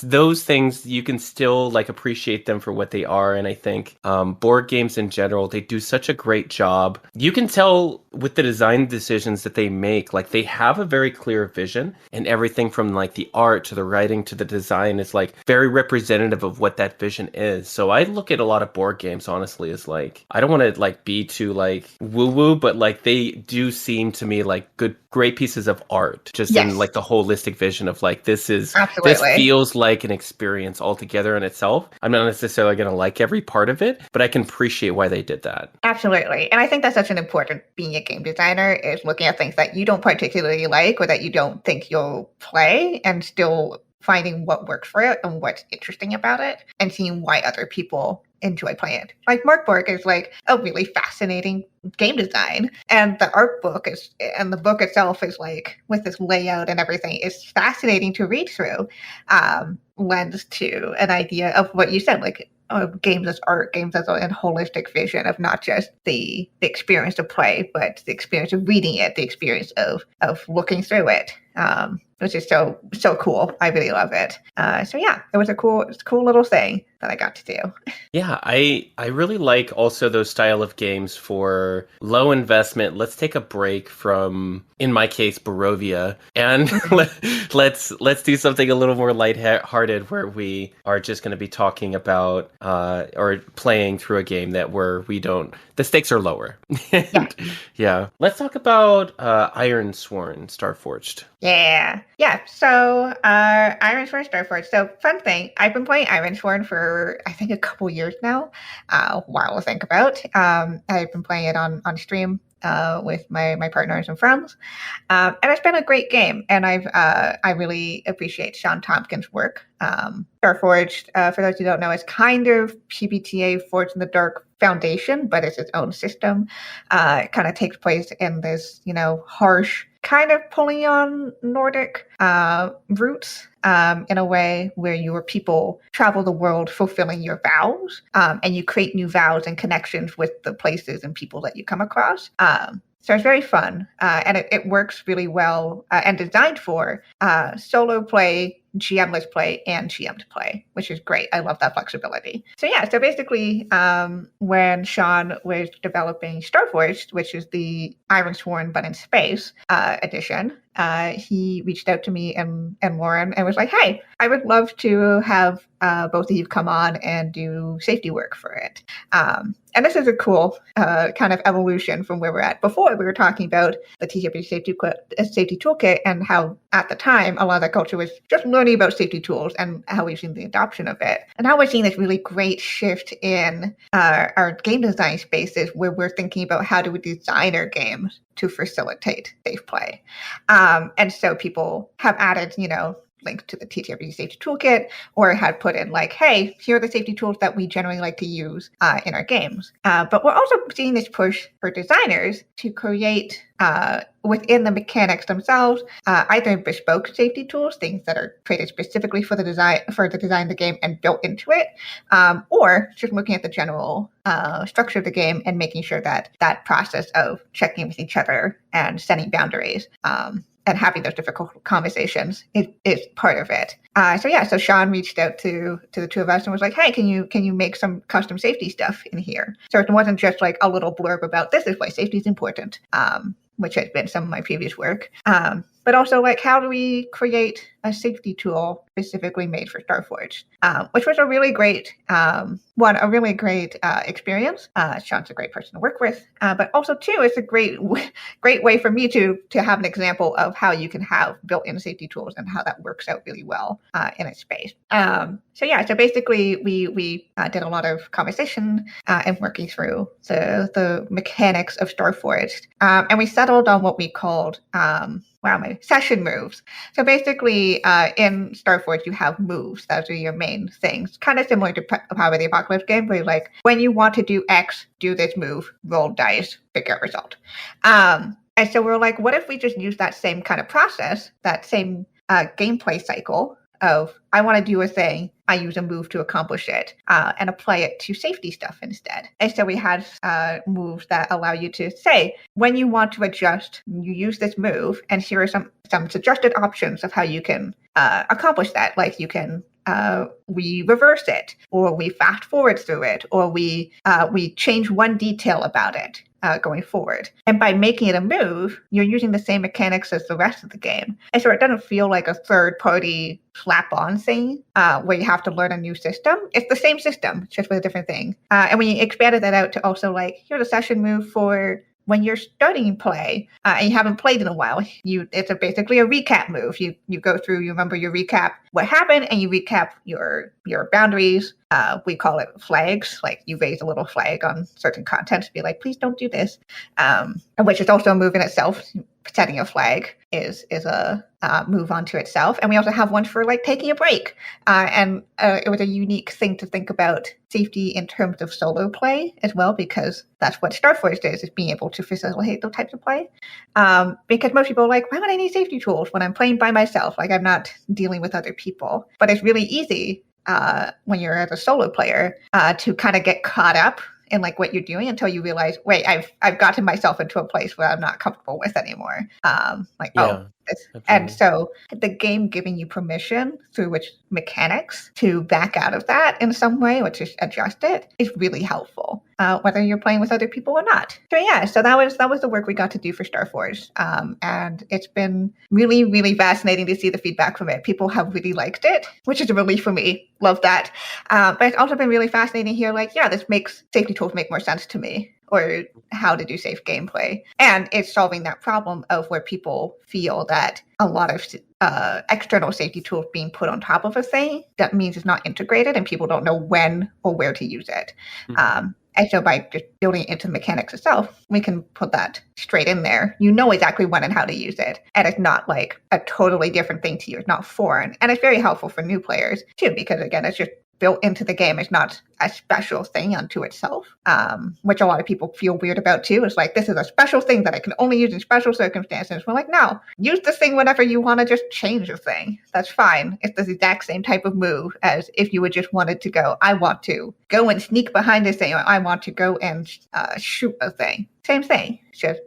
those things you can still like appreciate them for what they are. And I think board games in general, they do such a great job. You can tell with the design decisions that they make, like they have a very clear vision, and everything from like the art to the writing to the design is like very representative of what that vision is. So I look at a lot of board games honestly as like, I don't want to like be too like woo woo, but like they do seem to me like great pieces of art, just in Yes, like the holistic vision of like this absolutely. feels like an experience altogether in itself. I'm not necessarily going to like every part of it, but I can appreciate why they did that. Absolutely. And I think that's such an important being a game designer is looking at things that you don't particularly like or that you don't think you'll play and still finding what works for it and what's interesting about it and seeing why other people enjoy playing it. Like Mark Borg is like a really fascinating game design and the art book is and the book itself is like with this layout and everything is fascinating to read through. Lends to an idea of what you said, like games as art, games as a holistic vision of not just the experience of play, but the experience of reading it, the experience of looking through it, which is so cool. I really love it. So yeah, it was a cool little thing that I got to do. Yeah, I really like also those style of games for low investment. Let's take a break from, in my case, Barovia, and Mhm. let's do something a little more lighthearted, where we are just going to be talking about or playing through a game that where we don't, the stakes are lower. Yeah. And yeah, let's talk about Iron Sworn Starforged. Yeah. So, Ironsworn Starforge. So, fun thing, I've been playing Ironsworn for I think a couple years now. While to think about. I've been playing it on stream with my partners and friends, and it's been a great game. And I really appreciate Sean Tompkins' work. Starforged, for those who don't know, is kind of PBTA Forged in the Dark Foundation, but it's its own system. It kind of takes place in this, harsh, kind of pulling on Nordic roots in a way where your people travel the world fulfilling your vows, and you create new vows and connections with the places and people that you come across. So it's very fun, and it works really well and designed for solo play, GMless play, and GM'd play, which is great. I love that flexibility. So yeah, so basically, when Sean was developing Starforged, which is the Ironsworn but in space edition, he reached out to me and Lauren and was like, "Hey, I would love to have both of you come on and do safety work for it." And this is a cool kind of evolution from where we're at. Before, we were talking about the TTRPG Safety Toolkit and how, at the time, a lot of that culture was just learning about safety tools and how we've seen the adoption of it. And now we're seeing this really great shift in our game design spaces where we're thinking about how do we design our games to facilitate safe play. And so people have added, links to the TTRPG Safety Toolkit, or had put in like, hey, here are the safety tools that we generally like to use in our games. But we're also seeing this push for designers to create within the mechanics themselves, either bespoke safety tools, things that are created specifically for the design of the game and built into it, or just looking at the general structure of the game and making sure that that process of checking with each other and setting boundaries and having those difficult conversations is part of it. So Sean reached out to the two of us and was like, "Hey, can you make some custom safety stuff in here?" So it wasn't just like a little blurb about this is why safety is important, which has been some of my previous work. but also like how do we create a safety tool specifically made for Starforge, which was a really great experience. Sean's a great person to work with, but also too, it's a great way for me to have an example of how you can have built-in safety tools and how that works out really well in a space. So basically we did a lot of conversation and working through the mechanics of Starforge, and we settled on what we called session moves. So basically, in Starforge, you have moves. Those are your main things. Kind of similar to Power of the Apocalypse game, where like, when you want to do X, do this move, roll dice, figure out result. And so we're like, what if we just use that same kind of process, that same gameplay cycle of, I want to do a thing, I use a move to accomplish it, and apply it to safety stuff instead. And so we had moves that allow you to say, when you want to adjust, you use this move, and here are some suggested options of how you can accomplish that. Like you can we reverse it, or we fast forward through it, or we change one detail about it. Going forward. And by making it a move, you're using the same mechanics as the rest of the game. And so it doesn't feel like a third-party slap-on thing where you have to learn a new system. It's the same system, just with a different thing. And we expanded that out to also like, here's a session move for when you're starting play and you haven't played in a while. It's basically a recap move. You go through, you remember your recap, what happened, and you recap your boundaries. We call it flags. Like you raise a little flag on certain content to be like, please don't do this. Which is also a move in itself. Setting a flag is a move onto itself. And we also have one for like taking a break. And it was a unique thing to think about safety in terms of solo play as well, because that's what Starforge is being able to facilitate those types of play. Because most people are like, why would I need safety tools when I'm playing by myself? Like I'm not dealing with other people. But it's really easy when you're as a solo player to kind of get caught up in like what you're doing until you realize, wait, I've gotten myself into a place where I'm not comfortable with anymore. And so the game giving you permission through which mechanics to back out of that in some way, or to adjust it, is really helpful, whether you're playing with other people or not. So that was the work we got to do for Starforge, and it's been really, really fascinating to see the feedback from it. People have really liked it, which is a relief for me. Love that. But it's also been really fascinating to hear, like, yeah, this makes safety tools make more sense to me, or how to do safe gameplay. And it's solving that problem of where people feel that a lot of external safety tools being put on top of a thing, that means it's not integrated and people don't know when or where to use it. Mm-hmm. And so by just building it into the mechanics itself, we can put that straight in there. You know exactly when and how to use it. And it's not like a totally different thing to you. It's not foreign. And it's very helpful for new players too, because again, it's just built into the game. It's not a special thing unto itself, which a lot of people feel weird about too. It's like, this is a special thing that I can only use in special circumstances. We're like, no, use the thing whenever you want to just change a thing. That's fine. It's the exact same type of move as if you would just wanted to go, I want to go and sneak behind this thing, or I want to go and shoot a thing. Same thing. It's just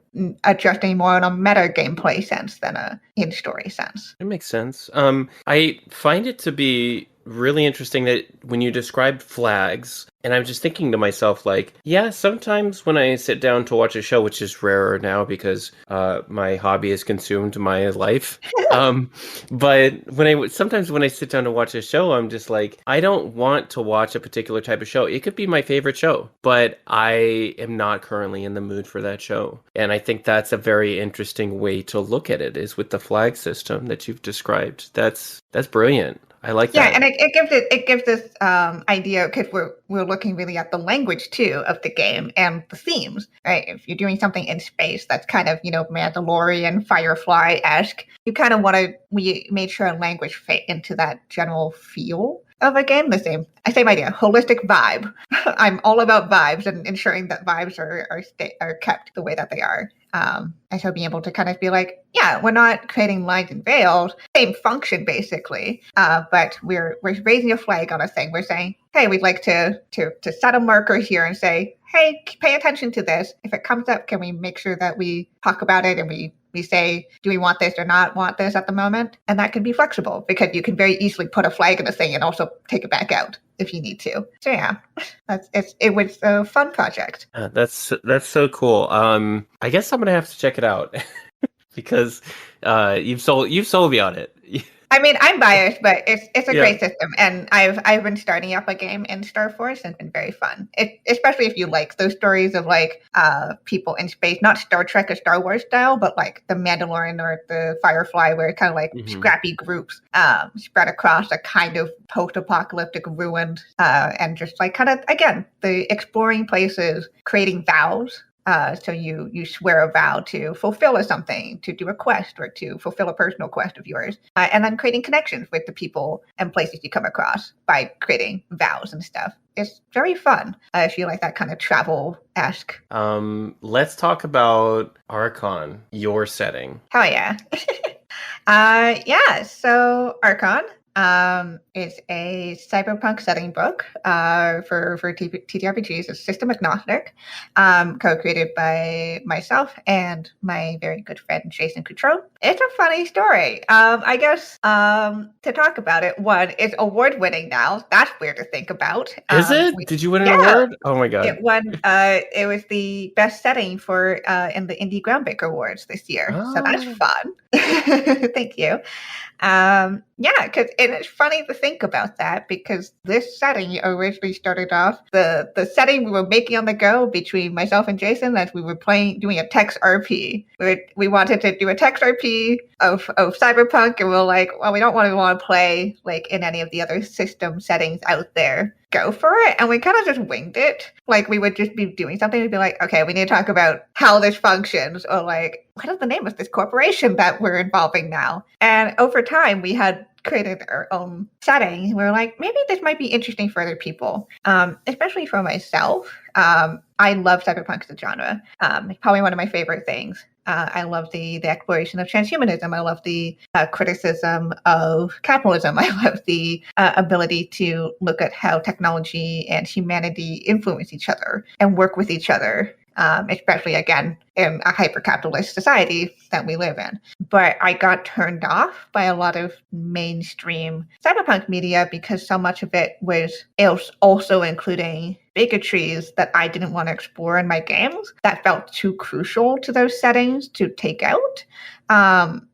adjusting more in a meta gameplay sense than a in-story sense. It makes sense. I find it to be really interesting that when you described flags, and I'm just thinking to myself, like, yeah, sometimes when I sit down to watch a show, which is rarer now because my hobby has consumed my life. But sometimes when I sit down to watch a show, I'm just like, I don't want to watch a particular type of show. It could be my favorite show, but I am not currently in the mood for that show. And I think that's a very interesting way to look at it, is with the flag system that you've described. That's brilliant. I like that. Yeah, and it gives this idea, because we're looking really at the language too of the game and the themes, right? If you're doing something in space that's kind of, Mandalorian, Firefly-esque, you kind of we made sure language fit into that general feel of a game. The same idea, holistic vibe. I'm all about vibes and ensuring that vibes are kept the way that they are. And so being able to kind of be like, yeah, we're not creating lines and veils, same function basically, but we're raising a flag on a thing. We're saying, hey, we'd like to set a marker here and say, hey, pay attention to this. If it comes up, can we make sure that we talk about it and we say, do we want this or not want this at the moment? And that can be flexible, because you can very easily put a flag in a thing and also take it back out if you need to. So yeah, it was a fun project. That's so cool. I guess I'm gonna have to check it out. because you've sold me on it. I mean, I'm biased, but it's a Yeah. great system, and I've been starting up a game in Star Force, and it's been very fun. Especially if you like those stories of like people in space, not Star Trek or Star Wars style, but like the Mandalorian or the Firefly, where it's kind of like Hmm. scrappy groups spread across a kind of post-apocalyptic ruined, and just like kind of again the exploring places, creating vows. So you swear a vow to fulfill something, to do a quest, or to fulfill a personal quest of yours, and then creating connections with the people and places you come across by creating vows and stuff. It's very fun if you like that kind of travel-esque. Let's talk about Arcon, your setting. Hell yeah. Yeah, so Arcon is a cyberpunk setting book for TTRPGs. It's system agnostic, co-created by myself and my very good friend Jason Coutreau. It's a funny story. I guess to talk about it, one, it's award-winning now. That's weird to think about. Is it? Did you win an Yeah, award? Oh my God. it won. It was the best setting for in the Indie Groundbreaker Awards this year, so that's Oh. fun. Thank you. Yeah, because it's funny to think about that because this setting originally started off the setting we were making on the go between myself and Jason as we were doing a text RP. We wanted to do a text RP of cyberpunk, and we were like, well, we don't want to play like in any of the other system settings out there. Go for it. And we kind of just winged it. Like we would just be doing something and be like, okay, we need to talk about how this functions, or like, what is the name of this corporation that we're involving now? And over time, we had created our own setting. We were like, maybe this might be interesting for other people, especially for myself. I love cyberpunk as a genre. It's probably one of my favorite things. I love the exploration of transhumanism. I love the criticism of capitalism. I love the ability to look at how technology and humanity influence each other and work with each other, especially, again, in a hyper-capitalist society that we live in. But I got turned off by a lot of mainstream cyberpunk media because so much of it was also including bigotries that I didn't want to explore in my games that felt too crucial to those settings to take out.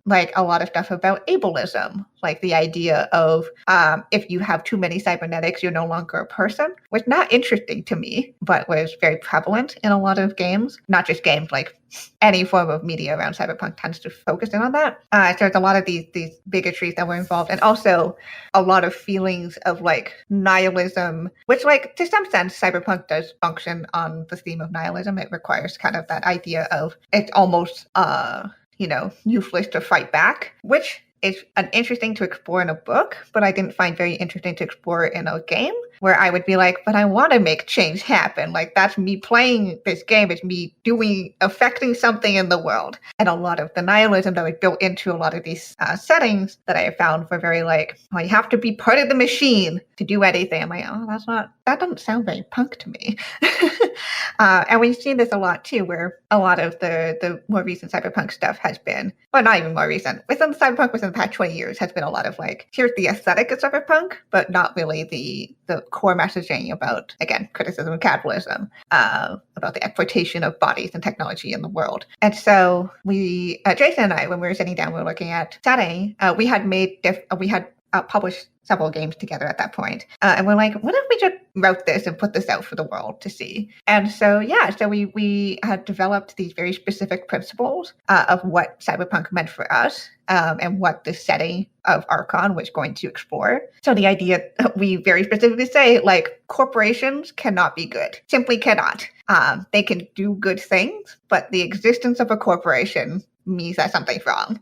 Like a lot of stuff about ableism, like the idea of if you have too many cybernetics, you're no longer a person, was not interesting to me, but was very prevalent in a lot of games, not just games, like any form of media around cyberpunk tends to focus in on that. So there's a lot of these bigotries that were involved, and also a lot of feelings of like nihilism, which like to some sense cyberpunk does function on the theme of nihilism. It requires kind of that idea of it's almost useless to fight back, which is interesting to explore in a book, but I didn't find very interesting to explore in a game where I would be like, but I want to make change happen. Like that's me playing this game. It's me affecting something in the world. And a lot of the nihilism that was built into a lot of these settings that I found were very like, well, you have to be part of the machine to do anything. I'm like, oh, that doesn't sound very punk to me. And we've seen this a lot too, where a lot of the more recent cyberpunk stuff has been, well, not even more recent, within the past 20 years has been a lot of like, here's the aesthetic of cyberpunk, but not really the core messaging about, again, criticism of capitalism, about the exploitation of bodies and technology in the world. And so Jason and I, when we were sitting down, we were looking at setting, we had published several games together at that point. And we're like, what if we just wrote this and put this out for the world to see? And so, we had developed these very specific principles of what cyberpunk meant for us and what the setting of Arcon was going to explore. So the idea, we very specifically say, like, corporations cannot be good. Simply cannot. They can do good things, but the existence of a corporation means that something's wrong.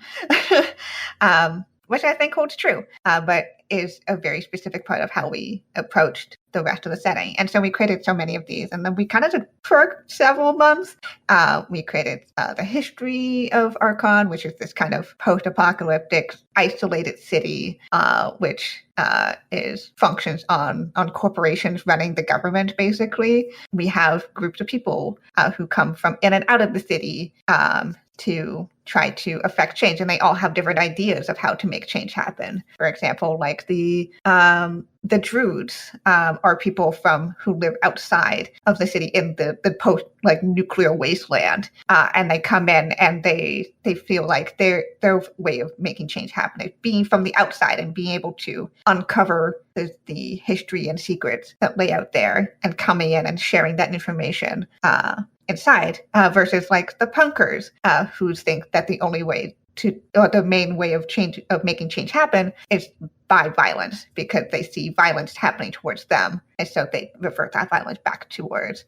Which I think holds true, but is a very specific part of how we approached the rest of the setting. And so we created so many of these, and then we kind of did for several months. We created the history of Arcon, which is this kind of post-apocalyptic, isolated city, which functions on corporations running the government, basically. We have groups of people who come from in and out of the city, to try to affect change, and they all have different ideas of how to make change happen. For example, like the Druids are people who live outside of the city in the post like nuclear wasteland, and they come in and they feel like their way of making change happen is being from the outside and being able to uncover the history and secrets that lay out there and coming in and sharing that information inside, versus like the punkers who think that the only way or the main way of making change happen is by violence, because they see violence happening towards them, and so they revert that violence back towards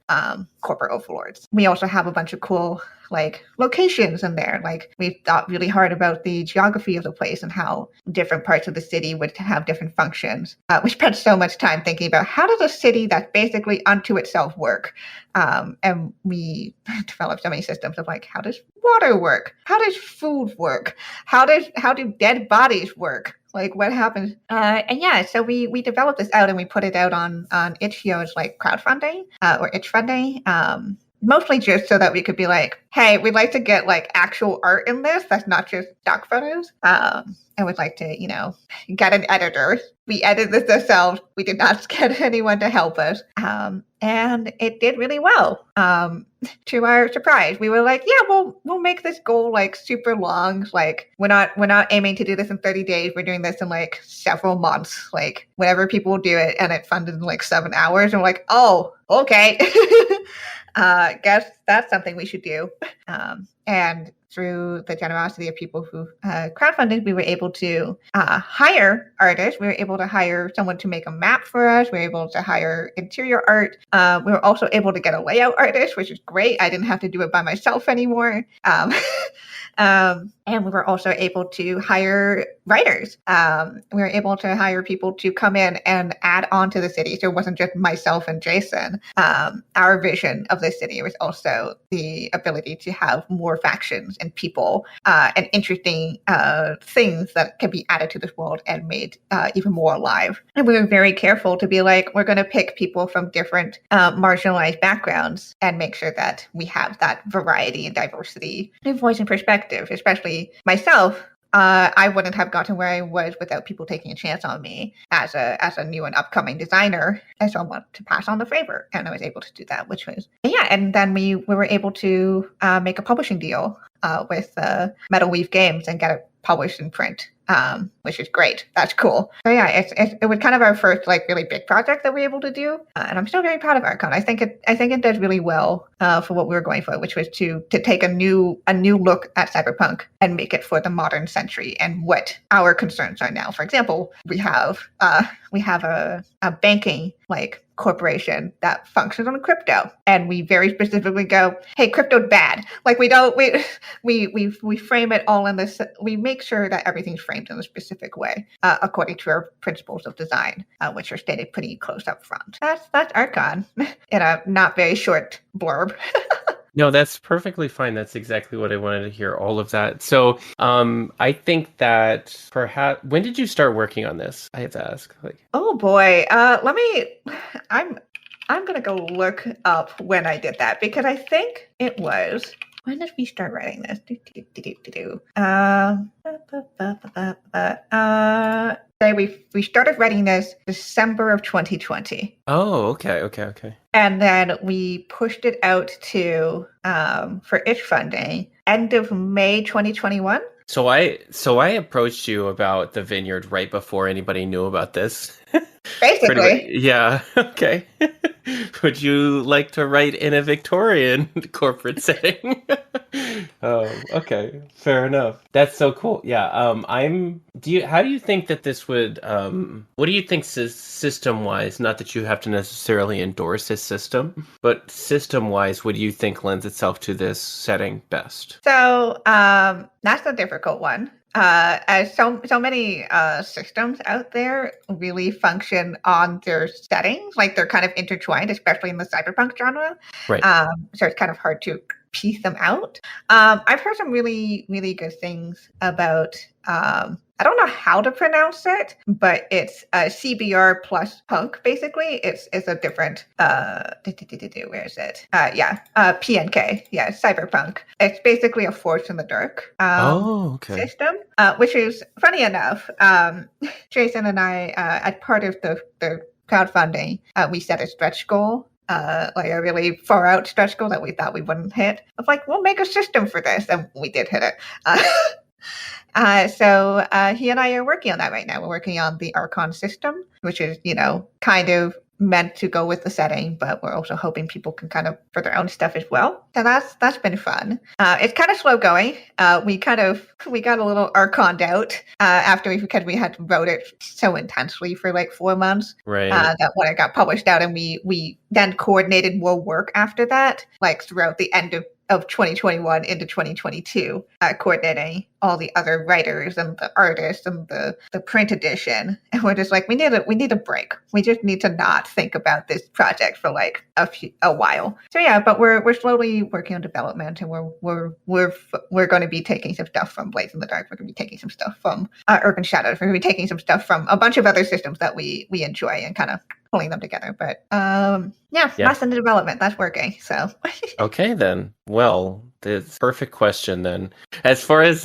corporate overlords. We also have a bunch of cool like locations in there. Like we thought really hard about the geography of the place and how different parts of the city would have different functions. We spent so much time thinking about how does a city that's basically unto itself work, and we developed so many systems of like, how does water work? How does food work? How do dead bodies work? Like what happens? And yeah, so we developed this out and we put it out on itch.io's like crowdfunding or itch funding. Mostly just so that we could be like, hey, we'd like to get like actual art in this that's not just stock photos. And we'd like to, get an editor. We edited this ourselves. We did not get anyone to help us. And it did really well. To our surprise, we were like, yeah, we'll make this goal like super long. Like we're not aiming to do this in 30 days. We're doing this in like several months. Like whenever people will do it, and it funded in like 7 hours. And we're like, oh, okay. Guess that's something we should do. And through the generosity of people who crowdfunded, we were able to hire artists. We were able to hire someone to make a map for us. We were able to hire interior art. We were also able to get a layout artist, which is great. I didn't have to do it by myself anymore. And we were also able to hire writers. We were able to hire people to come in and add on to the city. So it wasn't just myself and Jason. Our vision of the city was also the ability to have more factions and people and interesting things that can be added to this world and made even more alive. And we were very careful to be like, we're going to pick people from different marginalized backgrounds and make sure that we have that variety and diversity in voice and perspective, especially myself. I wouldn't have gotten where I was without people taking a chance on me as a new and upcoming designer, and so I wanted to pass on the favor, and I was able to do that, which was and then we were able to make a publishing deal with Metal Weave Games and get it published in print, which is great. That's cool. So yeah, it was kind of our first like really big project that we were able to do, and I'm still very proud of Arcon. I think it does really well for what we were going for, which was to take a new look at cyberpunk and make it for the modern century and what our concerns are now. For example, we have a banking like corporation that functions on crypto, and we very specifically go, hey, crypto's bad. Like we frame it all in this. We make sure that everything's framed in a specific way according to our principles of design, which are stated pretty close up front. That's Arcon in a not very short blurb. No, that's perfectly fine. That's exactly what I wanted to hear, all of that. So I think that perhaps, when did you start working on this? I have to ask. Oh boy. I'm going to go look up when I did that, because I think it was, when did we start writing this? We started writing this December of 2020. Oh, okay. And then we pushed it out to for itch funding end of May 2021. So I approached you about the Vineyard right before anybody knew about this. Basically. Yeah. Okay. Would you like to write in a Victorian corporate setting? Okay. Fair enough. That's so cool. Yeah. How do you think that this would, what do you think system wise, not that you have to necessarily endorse this system, but system wise, what do you think lends itself to this setting best? So, that's a difficult one. As so many systems out there really function on their settings, like they're kind of intertwined, especially in the cyberpunk genre. Right. So it's kind of hard to piece them out. I've heard some really, really good things about I don't know how to pronounce it, but it's CBR plus punk. Basically, it's a different where is it? PNK. Yeah, cyberpunk. It's basically a Force in the Dark Oh, okay. system, which is funny enough. Jason and I, as part of the crowdfunding, we set a stretch goal, like a really far out stretch goal that we thought we wouldn't hit. Of like, we'll make a system for this, and we did hit it. So he and I are working on that right now. We're working on the Arcon system, which is, kind of meant to go with the setting, but we're also hoping people can kind of for their own stuff as well. So that's been fun. It's kind of slow going. We got a little Arconed out because we had wrote it so intensely for like 4 months. Right. That when it got published out, and we then coordinated more work after that, like throughout the end of 2021 into 2022, coordinating all the other writers and the artists and the print edition. And we're just like, we need a break. We just need to not think about this project for like a while. So yeah, but we're slowly working on development, and we're going to be taking some stuff from Blades in the Dark. We're going to be taking some stuff from Urban Shadows. We're going to be taking some stuff from a bunch of other systems that we enjoy and kind of pulling them together. But that's in the development. That's working. So okay then. Well, the perfect question then. As far as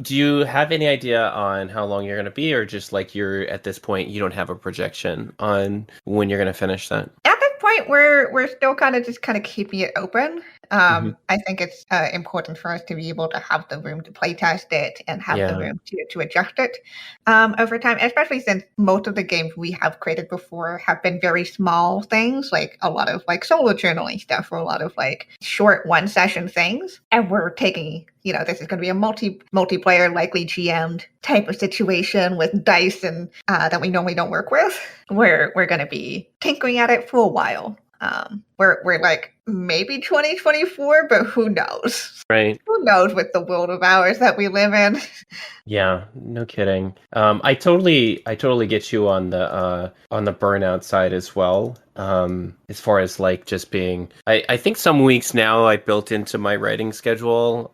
do you have any idea on how long you're going to be, or just like you're at this point you don't have a projection on when you're going to finish that? At this point, we're still kind of keeping it open. I think it's important for us to be able to have the room to play test it and have the room to adjust it over time, especially since most of the games we have created before have been very small things, like a lot of like solo journaling stuff or a lot of like short one session things. And we're taking, this is going to be a multiplayer, likely GM'd type of situation with dice and that we normally don't work with. We're going to be tinkering at it for a while. We're like maybe 2024, but who knows? Right. Who knows with the world of ours that we live in? Yeah, no kidding. I totally get you on the burnout side as well. As far as like just being, I think some weeks now I built into my writing schedule.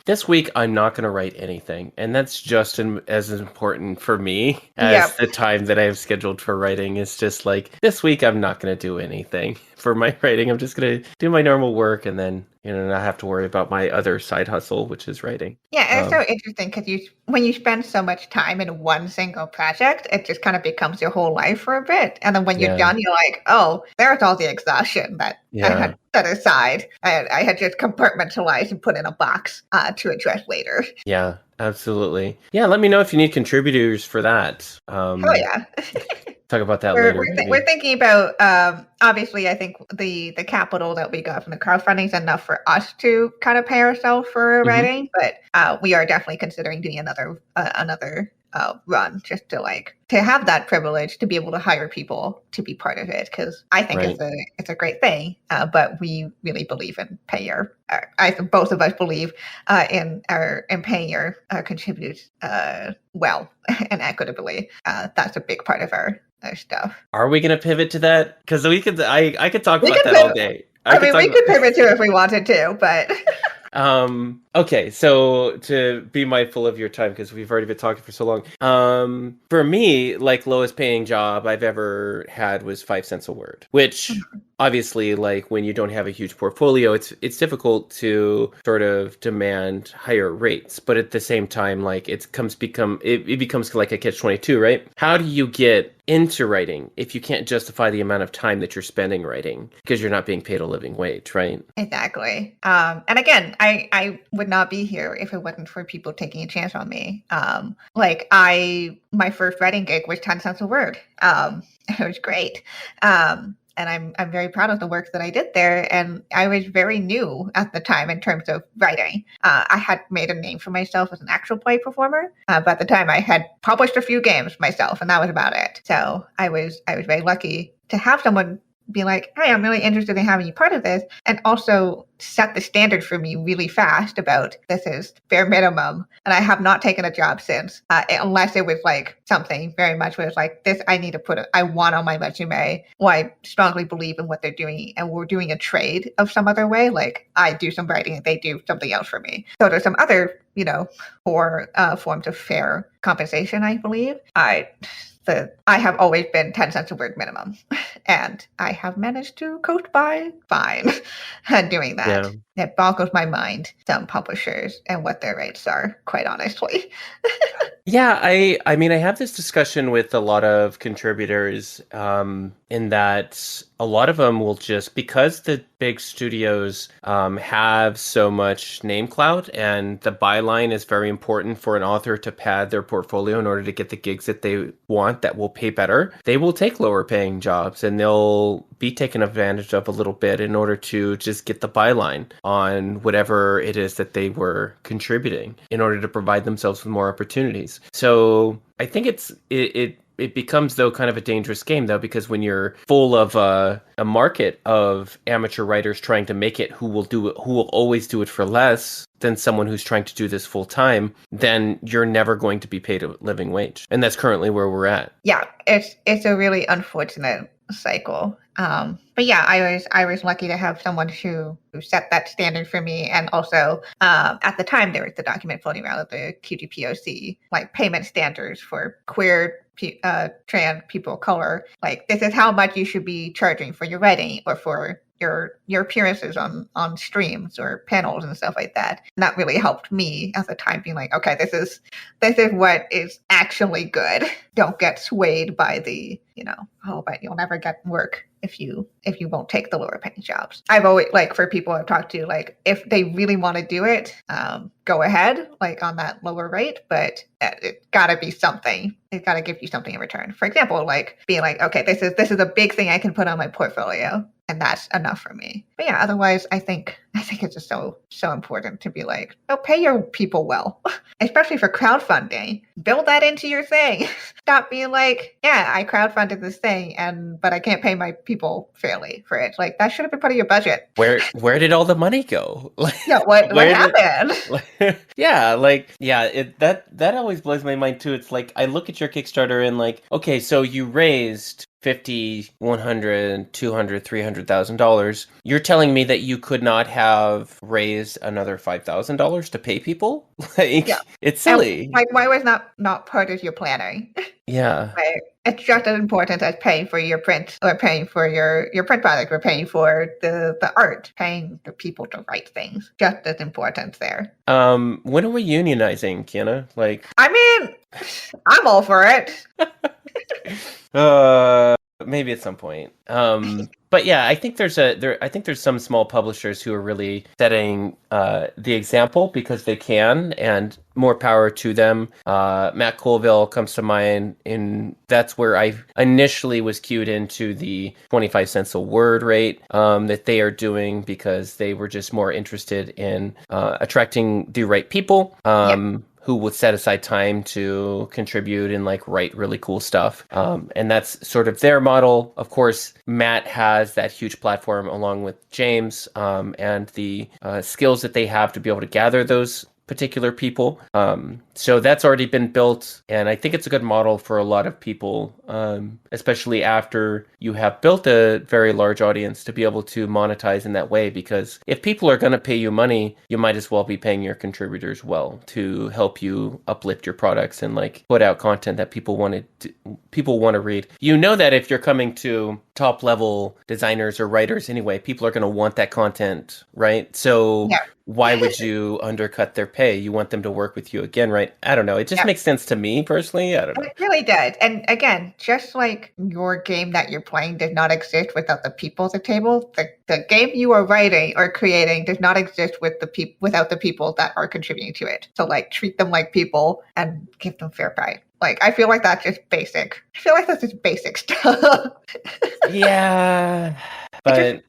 This week I'm not going to write anything, and that's just as important for me as the time that I have scheduled for writing. Is just like this week I'm not going to do anything for my writing. I'm just going to do my normal work, and then not have to worry about my other side hustle, which is writing. Yeah, and it's so interesting because when you spend so much time in one single project, it just kind of becomes your whole life for a bit. And then when you're done, you're like, oh, there's all the exhaustion that I had set aside. I had just compartmentalized and put in a box to address later. Yeah, absolutely. Yeah, let me know if you need contributors for that. Oh, yeah. Talk about that later. We're thinking about, obviously, I think the capital that we got from the crowdfunding is enough for us to kind of pay ourselves for writing, but we are definitely considering doing another run just to have that privilege to be able to hire people to be part of it, because I think it's a great thing, but we really believe in paying I think both of us believe in paying your contributors well and equitably. That's a big part of our stuff. Are we going to pivot to that? Because I could talk about that all day. We could pivot to if we wanted to, but okay, so to be mindful of your time, because we've already been talking for so long. For me, like lowest paying job I've ever had was 5 cents a word, which obviously, like when you don't have a huge portfolio, it's difficult to sort of demand higher rates. But at the same time, like it becomes like a catch-22, right? How do you get into writing if you can't justify the amount of time that you're spending writing because you're not being paid a living wage, right? Exactly. And again, I would not be here if it wasn't for people taking a chance on me. My first writing gig was 10 cents a word. It was great. And I'm very proud of the work that I did there. And I was very new at the time in terms of writing. I had made a name for myself as an actual play performer, but at the time I had published a few games myself, and that was about it. So I was very lucky to have someone be like, hey, I'm really interested in having you part of this, and also set the standard for me really fast about this is bare minimum. And I have not taken a job since, unless it was like something very much where it's like, this I need to I want on my resume, or I strongly believe in what they're doing, and we're doing a trade of some other way. Like I do some writing and they do something else for me. So there's some other, forms of fair compensation, I believe. I have always been 10 cents a word minimum, and I have managed to coast by fine doing that. Yeah. It boggles my mind, some publishers and what their rates are, quite honestly. Yeah, I mean, I have this discussion with a lot of contributors, in that a lot of them will just, because the big studios have so much name clout, and the byline is very important for an author to pad their portfolio in order to get the gigs that they want that will pay better, they will take lower paying jobs, and they'll be taken advantage of a little bit in order to just get the byline on whatever it is that they were contributing in order to provide themselves with more opportunities. So I think it becomes, though, kind of a dangerous game, though, because when you're full of a market of amateur writers trying to make it, who will always do it for less than someone who's trying to do this full time, then you're never going to be paid a living wage, and that's currently where we're at. Yeah, it's a really unfortunate cycle. But yeah, I was lucky to have someone who set that standard for me, and also at the time there was the document floating around of the QGPOC like payment standards for queer trans people of color. Like this is how much you should be charging for your writing or for your appearances on streams or panels and stuff like that. And that really helped me at the time, being like, okay, this is what is actually good. Don't get swayed by the, oh, but you'll never get work if you won't take the lower paying jobs. I've always, like, for people I've talked to, like if they really want to do it, go ahead, like on that lower rate, but it gotta be something. It gotta give you something in return. For example, like being like, okay, this is a big thing I can put on my portfolio, and that's enough for me. But yeah, otherwise, I think it's just so important to be like, oh, pay your people well, especially for crowdfunding. Build that into your thing. Stop being like, yeah, I crowdfunded this thing, but I can't pay my people fairly for it. Like that should have been part of your budget. Where did all the money go? Yeah, what happened? That always blows my mind too. It's like I look at your Kickstarter and like, okay, so you raised 50, 100, 200, $300,000. You're telling me that you could not have raised another $5,000 to pay people? Like, yeah. It's silly. And, why was not part of your planning? Yeah. Like, it's just as important as paying for your print, or paying for your print product, or paying for the art, paying the people to write things. Just as important there. When are we unionizing, Kienna? Like, I mean, I'm all for it. Maybe at some point. But yeah, I think there's some small publishers who are really setting the example because they can, and more power to them. Matt Colville comes to mind, and that's where I initially was cued into the 25 cents a word rate that they are doing, because they were just more interested in attracting the right people. Who would set aside time to contribute and like write really cool stuff. And that's sort of their model. Of course, Matt has that huge platform along with James, and the skills that they have to be able to gather those particular people. So that's already been built, and I think it's a good model for a lot of people, especially after you have built a very large audience, to be able to monetize in that way. Because if people are going to pay you money, you might as well be paying your contributors well to help you uplift your products and like put out content that people want to read. You know that if you're coming to top level designers or writers anyway, people are going to want that content, right? So why would you undercut their pay? You want them to work with you again, right? I don't know. It just makes sense to me personally. I don't know. It really does. And again, just like your game that you're playing did not exist without the people at the table, the game you are writing or creating does not exist without the people that are contributing to it. So like treat them like people and give them fair pay. Like, I feel like that's just basic. I feel like that's just basic stuff. Yeah. But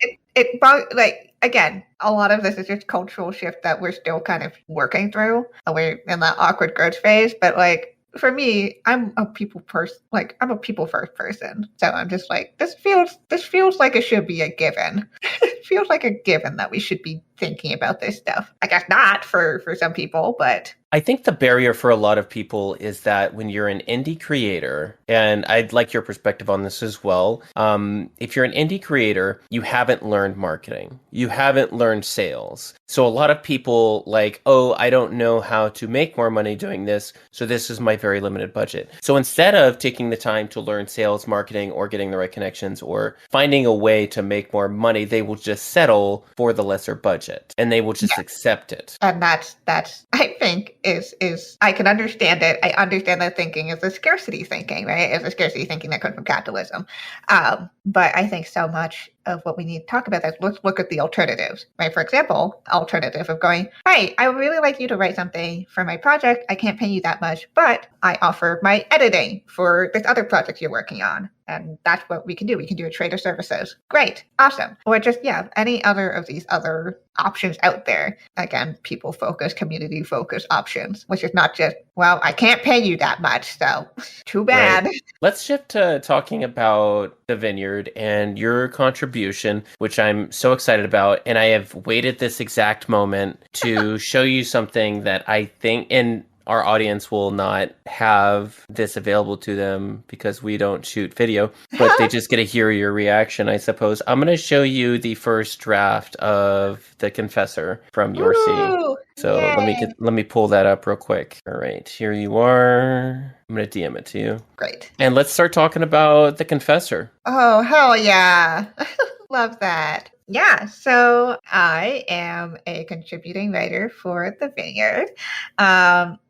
like, again, a lot of this is just cultural shift that we're still kind of working through. We're in that awkward growth phase, but like, for me, I'm a people person. Like I'm a people first person. So I'm just like, this feels like it should be a given. It feels like a given that we should be thinking about this stuff. I guess not for some people, but I think the barrier for a lot of people is that when you're an indie creator, and I'd like your perspective on this as well. If you're an indie creator, you haven't learned marketing, you haven't learned sales. So a lot of people like, oh, I don't know how to make more money doing this, so this is my very limited budget. So instead of taking the time to learn sales, marketing, or getting the right connections, or finding a way to make more money, they will just settle for the lesser budget and they will just accept it. and that's I think is I can understand it. I understand that thinking is a scarcity thinking, right? It's a scarcity thinking that comes from capitalism. But I think so much of what we need to talk about is let's look at the alternatives, right? For example, alternative of going, hey, I would really like you to write something for my project. I can't pay you that much, but I offer my editing for this other project you're working on. And that's what we can do. We can do a trade of services. Great. Awesome. Or just, any other of these other options out there. Again, people focused, community focused options, which is not just, well, I can't pay you that much. So too bad. Right. Let's shift to talking about the Vineyard and your contribution, which I'm so excited about. And I have waited this exact moment to show you something that I think, and our audience will not have this available to them because we don't shoot video, but they just get to hear your reaction, I suppose. I'm going to show you the first draft of The Confessor from Yorsi. So let me pull that up real quick. All right, here you are. I'm going to DM it to you. Great. And let's start talking about The Confessor. Oh, hell yeah. Love that. Yeah, so I am a contributing writer for The Vineyard.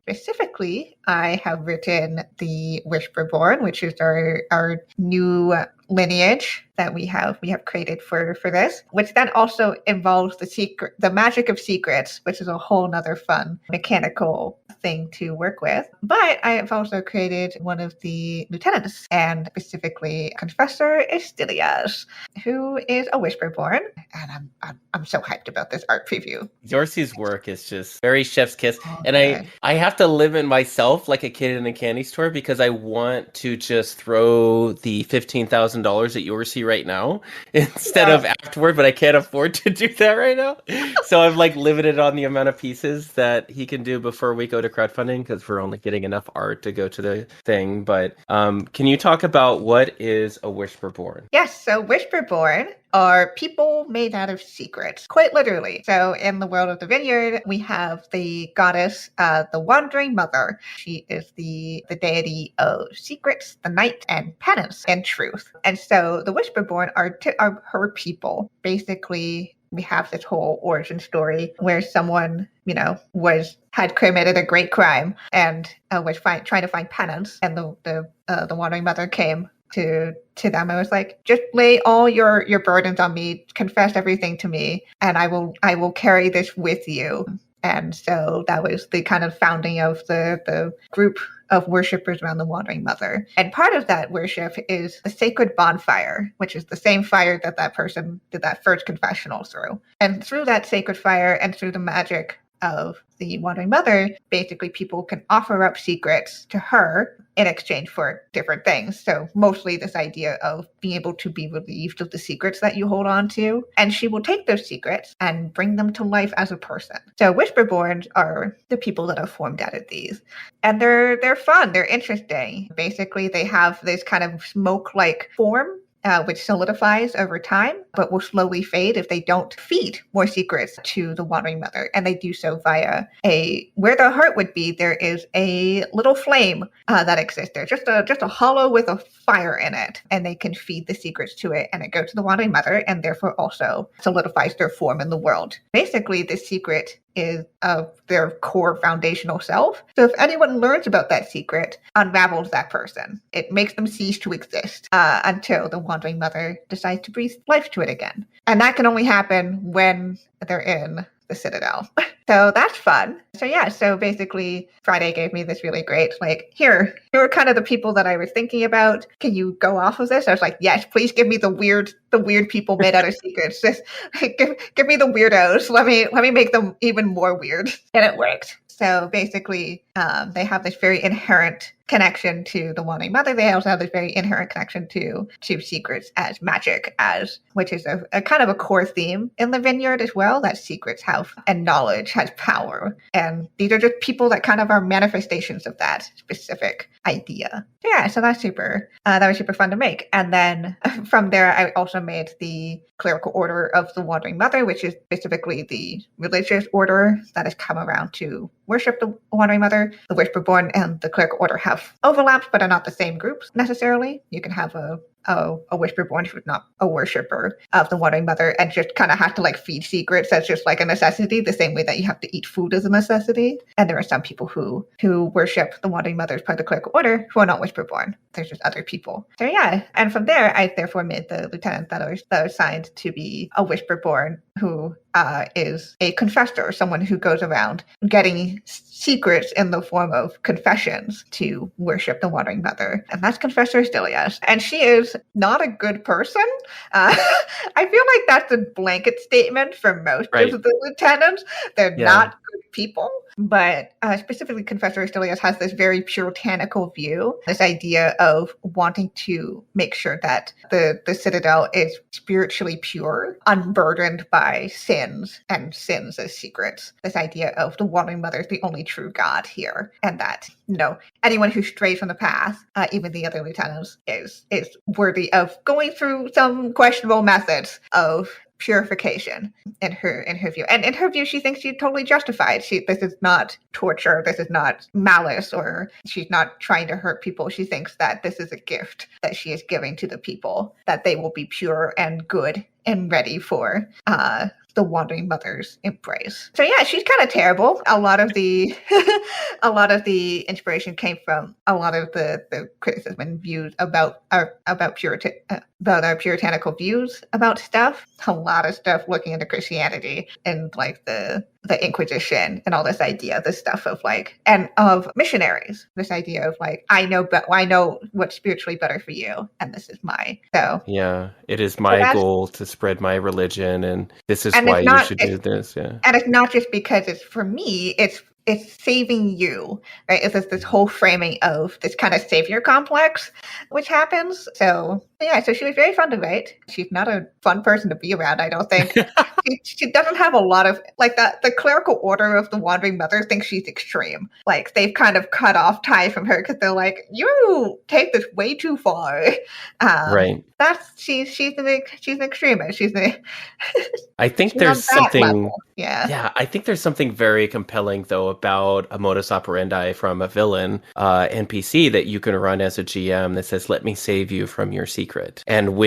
Specifically, I have written the Whisperborn, which is our new lineage that we have created for this, which then also involves the magic of secrets, which is a whole nother fun mechanical thing to work with. But I have also created one of the lieutenants, and specifically Confessor Estilias, who is a Whisperborn, and I'm so hyped about this art preview. Yorsi's work is just very chef's kiss, and good. I have to live in myself like a kid in a candy store because I want to just throw the $15,000 at Yorsi right now instead of afterward, but I can't afford to do that right now. So I'm like limited on the amount of pieces that he can do before we go to crowdfunding because we're only getting enough art to go to the thing. But can you talk about what is a Whisperborn? Yes, so Whisperborn are people made out of secrets, quite literally. So in the world of the Vineyard, we have the goddess, the Wandering Mother. She is the deity of secrets, the night, and penance and truth. And so the Whisperborn are her people. Basically, we have this whole origin story where someone, had committed a great crime and was trying to find penance, and the Wandering Mother came to them. I was like, just lay all your burdens on me, confess everything to me, and I will carry this with you. And so that was the kind of founding of the group of worshippers around the Wandering Mother. And part of that worship is the sacred bonfire, which is the same fire that person did that first confessional through. And through that sacred fire and through the magic of the Wandering Mother, basically people can offer up secrets to her in exchange for different things. So mostly this idea of being able to be relieved of the secrets that you hold on to. And she will take those secrets and bring them to life as a person. So Whisperborns are the people that are formed out of these. And they're fun, they're interesting. Basically, they have this kind of smoke-like form, which solidifies over time, but will slowly fade if they don't feed more secrets to the Wandering Mother. And they do so via where the heart would be, there is a little flame that exists there, just a hollow with a fire in it. And they can feed the secrets to it, and it goes to the Wandering Mother, and therefore also solidifies their form in the world. Basically, the secret is of their core foundational self. So if anyone learns about that secret, unravels that person. It makes them cease to exist until the Wandering Mother decides to breathe life to it again. And that can only happen when they're in the Citadel. So that's fun. So basically Friday gave me this really great, here are kind of the people that I was thinking about. Can you go off of this? I was like, yes, please give me the weird people made out of secrets. Just give me the weirdos. Let me make them even more weird. And it worked. So basically, they have this very inherent connection to the Wandering Mother. They also have this very inherent connection to secrets as magic, which is a kind of a core theme in the Vineyard as well, that secrets have and knowledge has power. And these are just people that kind of are manifestations of that specific idea. Yeah, so that was super fun to make. And then from there, I also made the Clerical Order of the Wandering Mother, which is specifically the religious order that has come around to worship the Wandering Mother. The Whisperborn and the Clerical Order have overlaps, but are not the same groups necessarily. You can have a Whisperborn who's not a worshipper of the Wandering Mother and just kind of have to like feed secrets as just like a necessity, the same way that you have to eat food as a necessity. And there are some people who worship the Wandering Mother as part of the Clerical Order who are not Whisperborn. There's just other people. So yeah, and from there, I therefore made the lieutenant that was assigned to be a Whisperborn who is a confessor, someone who goes around getting secrets in the form of confessions to worship the Wandering Mother. And that's Confessor Stilias. And she is not a good person. I feel like that's a blanket statement for most of the lieutenants. They're not good people. But specifically, Confessor Stilias has this very puritanical view, this idea of wanting to make sure that the Citadel is spiritually pure, unburdened by sins and sins as secrets. This idea of the Wandering Mother is the only true God here, and that anyone who strays from the path, even the other lieutenants, is worthy of going through some questionable methods of purification in her view. And in her view, she thinks she's totally justified. This is not torture, this is not malice, or she's not trying to hurt people. She thinks that this is a gift that she is giving to the people, that they will be pure and good and ready for the Wandering Mother's embrace. So yeah, she's kind of terrible. A lot of the inspiration came from a lot of the criticism and views about our puritanical views about stuff. A lot of stuff looking into Christianity and like the Inquisition and all this idea, this stuff of like, and of missionaries, this idea of like, I know what's spiritually better for you, and this is yeah, it is my goal to spread my religion, and this is why you should do this. Yeah, and it's not just because it's for me, it's saving you, right? It's this whole framing of this kind of savior complex, which happens. So yeah, so she was very fun to write. She's not a fun person to be around, I don't think. she doesn't have a lot of, like, the Clerical Order of the Wandering Mother thinks she's extreme. Like, they've kind of cut off ties from her because they're like, you take this way too far. Right. She's an extremist. I think there's something level. Yeah, I think there's something very compelling though about a modus operandi from a villain NPC that you can run as a GM that says, let me save you from your secret. And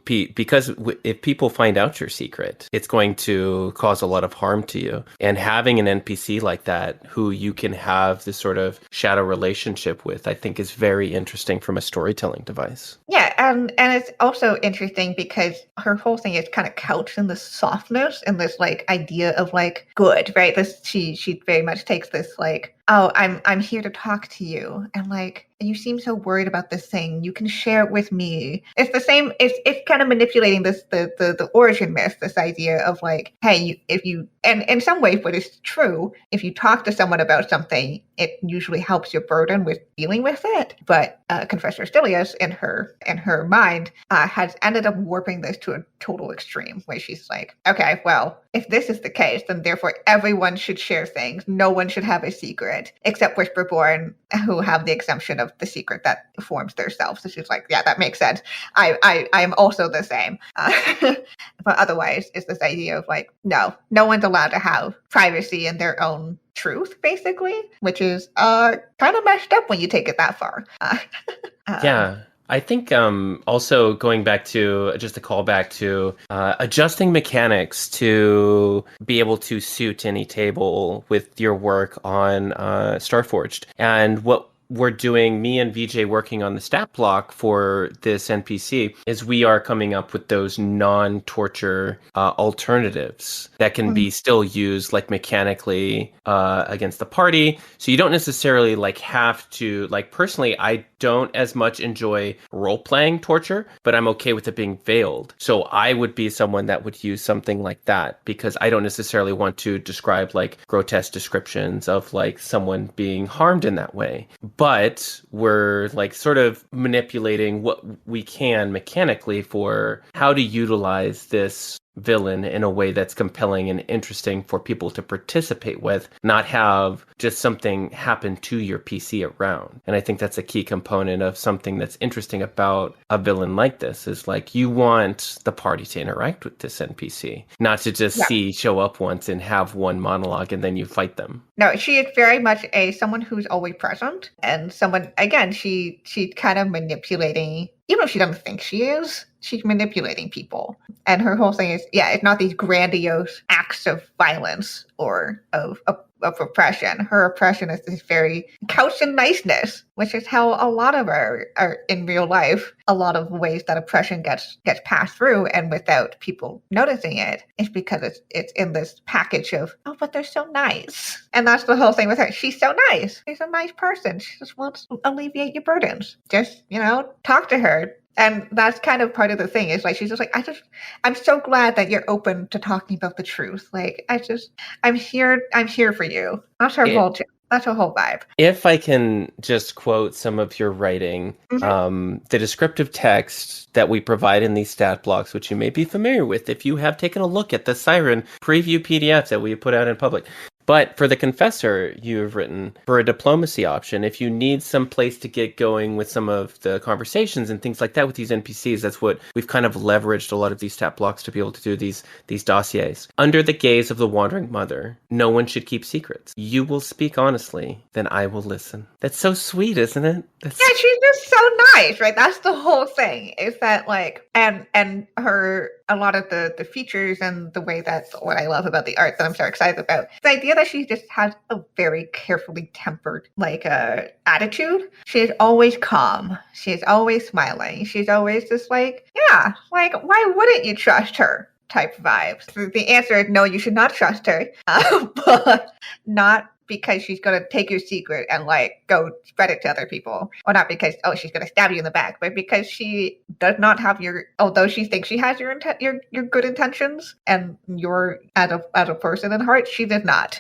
because if people find out your secret, it's going to cause a lot of harm to you. And having an NPC like that who you can have this sort of shadow relationship with, I think is very interesting from a storytelling device. Yeah, and it's also interesting because her whole thing is kind of couched in this softness and this like idea of like good, right? She very much takes this like, oh, I'm here to talk to you, and like, you seem so worried about this thing, you can share it with me. It's the same. It's kind of manipulating the origin myth, this idea of like, hey, and in some ways, what is true, if you talk to someone about something, it usually helps your burden with dealing with it. But Confessor Stilias, in her mind, has ended up warping this to a total extreme, where she's like, okay, well, if this is the case, then therefore everyone should share things. No one should have a secret, except Whisperborn, who have the exemption of the secret that forms their self. So she's like, yeah, that makes sense. I am also the same. But otherwise, it's this idea of like, no one's allowed to have privacy in their own truth, basically, which is kind of messed up when you take it that far. Yeah. I think also going back to just a callback to adjusting mechanics to be able to suit any table with your work on Starforged. And what we're doing, me and VJ working on the stat block for this NPC, is we are coming up with those non-torture alternatives that can be still used like mechanically against the party. So you don't necessarily like have to, like, personally, I don't as much enjoy role-playing torture, but I'm okay with it being veiled. So I would be someone that would use something like that because I don't necessarily want to describe like grotesque descriptions of like someone being harmed in that way. But we're like sort of manipulating what we can mechanically for how to utilize this villain in a way that's compelling and interesting for people to participate with, not have just something happen to your PC around. And I think that's a key component of something that's interesting about a villain like this is like you want the party to interact with this NPC, not to just show up once and have one monologue and then you fight them. No, she is very much someone who's always present, and someone, again, she's kind of manipulating, even if she doesn't think she is, she's manipulating people. And her whole thing is, it's not these grandiose acts of violence or of oppression. Her oppression is this very couched in niceness, which is how a lot of our in real life, a lot of ways that oppression gets passed through and without people noticing it is because it's in this package of, oh, but they're so nice. And that's the whole thing with her. She's so nice. She's a nice person. She just wants to alleviate your burdens. Just, talk to her. And that's kind of part of the thing is like, she's just like, I'm so glad that you're open to talking about the truth. Like, I'm here for you. That's her that's her whole vibe. If I can just quote some of your writing, the descriptive text that we provide in these stat blocks, which you may be familiar with if you have taken a look at the Siren preview PDFs that we put out in public. But for the Confessor, you have written for a diplomacy option. If you need some place to get going with some of the conversations and things like that with these NPCs, that's what we've kind of leveraged a lot of these stat blocks to be able to do these dossiers. Under the gaze of the Wandering Mother, no one should keep secrets. You will speak honestly, then I will listen. That's so sweet, isn't it? She's just so nice, right? That's the whole thing. Is that like, and her, a lot of the features and the way that's what I love about the art that I'm so excited about. The idea that she just has a very carefully tempered attitude. She is always calm. She is always smiling. She's always just like, why wouldn't you trust her? Type vibes. The answer is no, you should not trust her, but not because she's going to take your secret and go spread it to other people, or not because she's going to stab you in the back, but because she does not have although she thinks she has your good intentions and you're as a person in heart, she does not.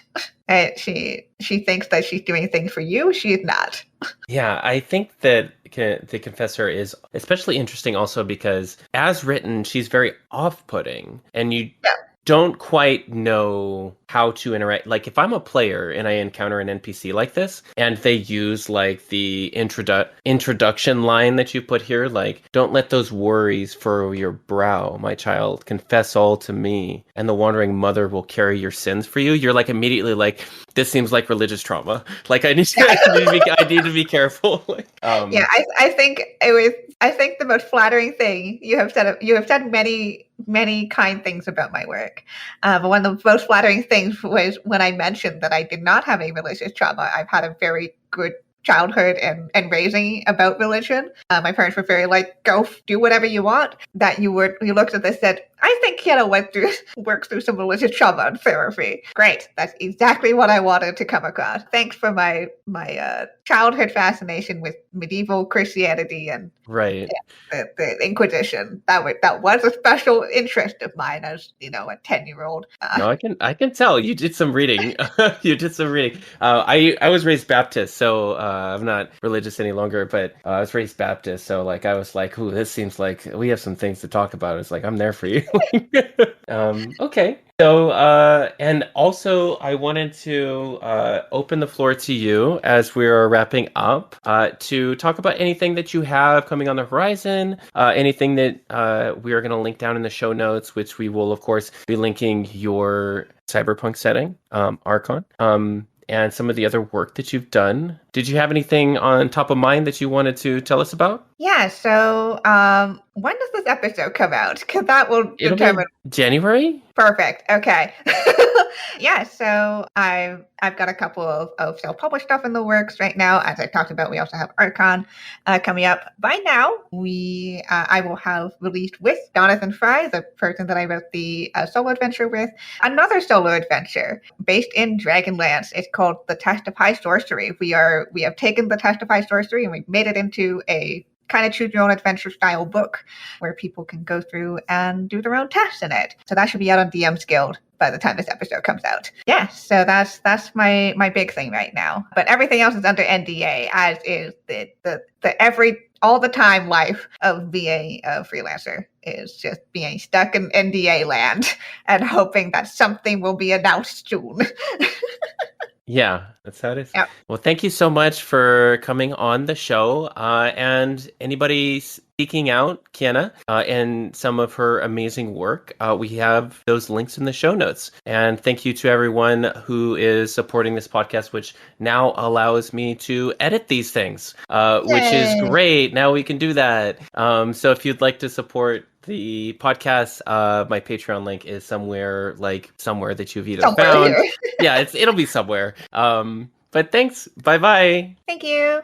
She thinks that she's doing things for you. She is not. Yeah, I think that the Confessor is especially interesting also because as written, she's very off-putting and you don't quite know how to interact. Like if I'm a player and I encounter an NPC like this and they use like the introduction line that you put here, like, don't let those worries furrow your brow, my child, confess all to me and the Wandering Mother will carry your sins for you. You're like immediately like, this seems like religious trauma. Like I need to be careful. I think the most flattering thing you have said many kind things about my work. But one of the most flattering things was when I mentioned that I did not have any religious trauma. I've had a very good childhood and raising about religion. My parents were very like, go do whatever you want. That you looked at this and said, I think Kienna worked through some religious trauma in therapy. Great. That's exactly what I wanted to come across. Thanks for my childhood fascination with medieval Christianity and the Inquisition. That was a special interest of mine as, a 10-year-old. No, I can tell you did some reading. You did some reading. I was raised Baptist, so I'm not religious any longer, but I was raised Baptist. So like, I was like, ooh, this seems like we have some things to talk about. It's like, I'm there for you. Okay. So, and also I wanted to open the floor to you as we're wrapping up to talk about anything that you have coming on the horizon, anything that we are going to link down in the show notes, which we will, of course, be linking your cyberpunk setting, Arcon, and some of the other work that you've done. Did you have anything on top of mind that you wanted to tell us about? Yeah, so when does this episode come out? Because that will It'll be determine. in January. Perfect. Okay. Yeah, so I've got a couple of self-published stuff in the works right now. As I talked about, we also have Arcon coming up. By now, I will have released with Jonathan Fry, the person that I wrote the solo adventure with, another solo adventure based in Dragonlance. It's called The Test of High Sorcery. We have taken the Test of High Sorcery and we've made it into a kind of choose your own adventure style book where people can go through and do their own tests in it. So that should be out on DM's Guild by the time this episode comes out. Yeah, so that's my big thing right now. But everything else is under NDA, as is the every all the time life of being a freelancer is just being stuck in NDA land and hoping that something will be announced soon. Yeah, that's how it is. Yep. Well, thank you so much for coming on the show. And anybody seeking out Kienna and some of her amazing work, we have those links in the show notes. And thank you to everyone who is supporting this podcast, which now allows me to edit these things, which is Yay. great. Now we can do that. So if you'd like to support the podcast, my Patreon link is somewhere that you've either Somewhere found. here. Yeah, it'll be somewhere. But thanks. Bye bye. Thank you.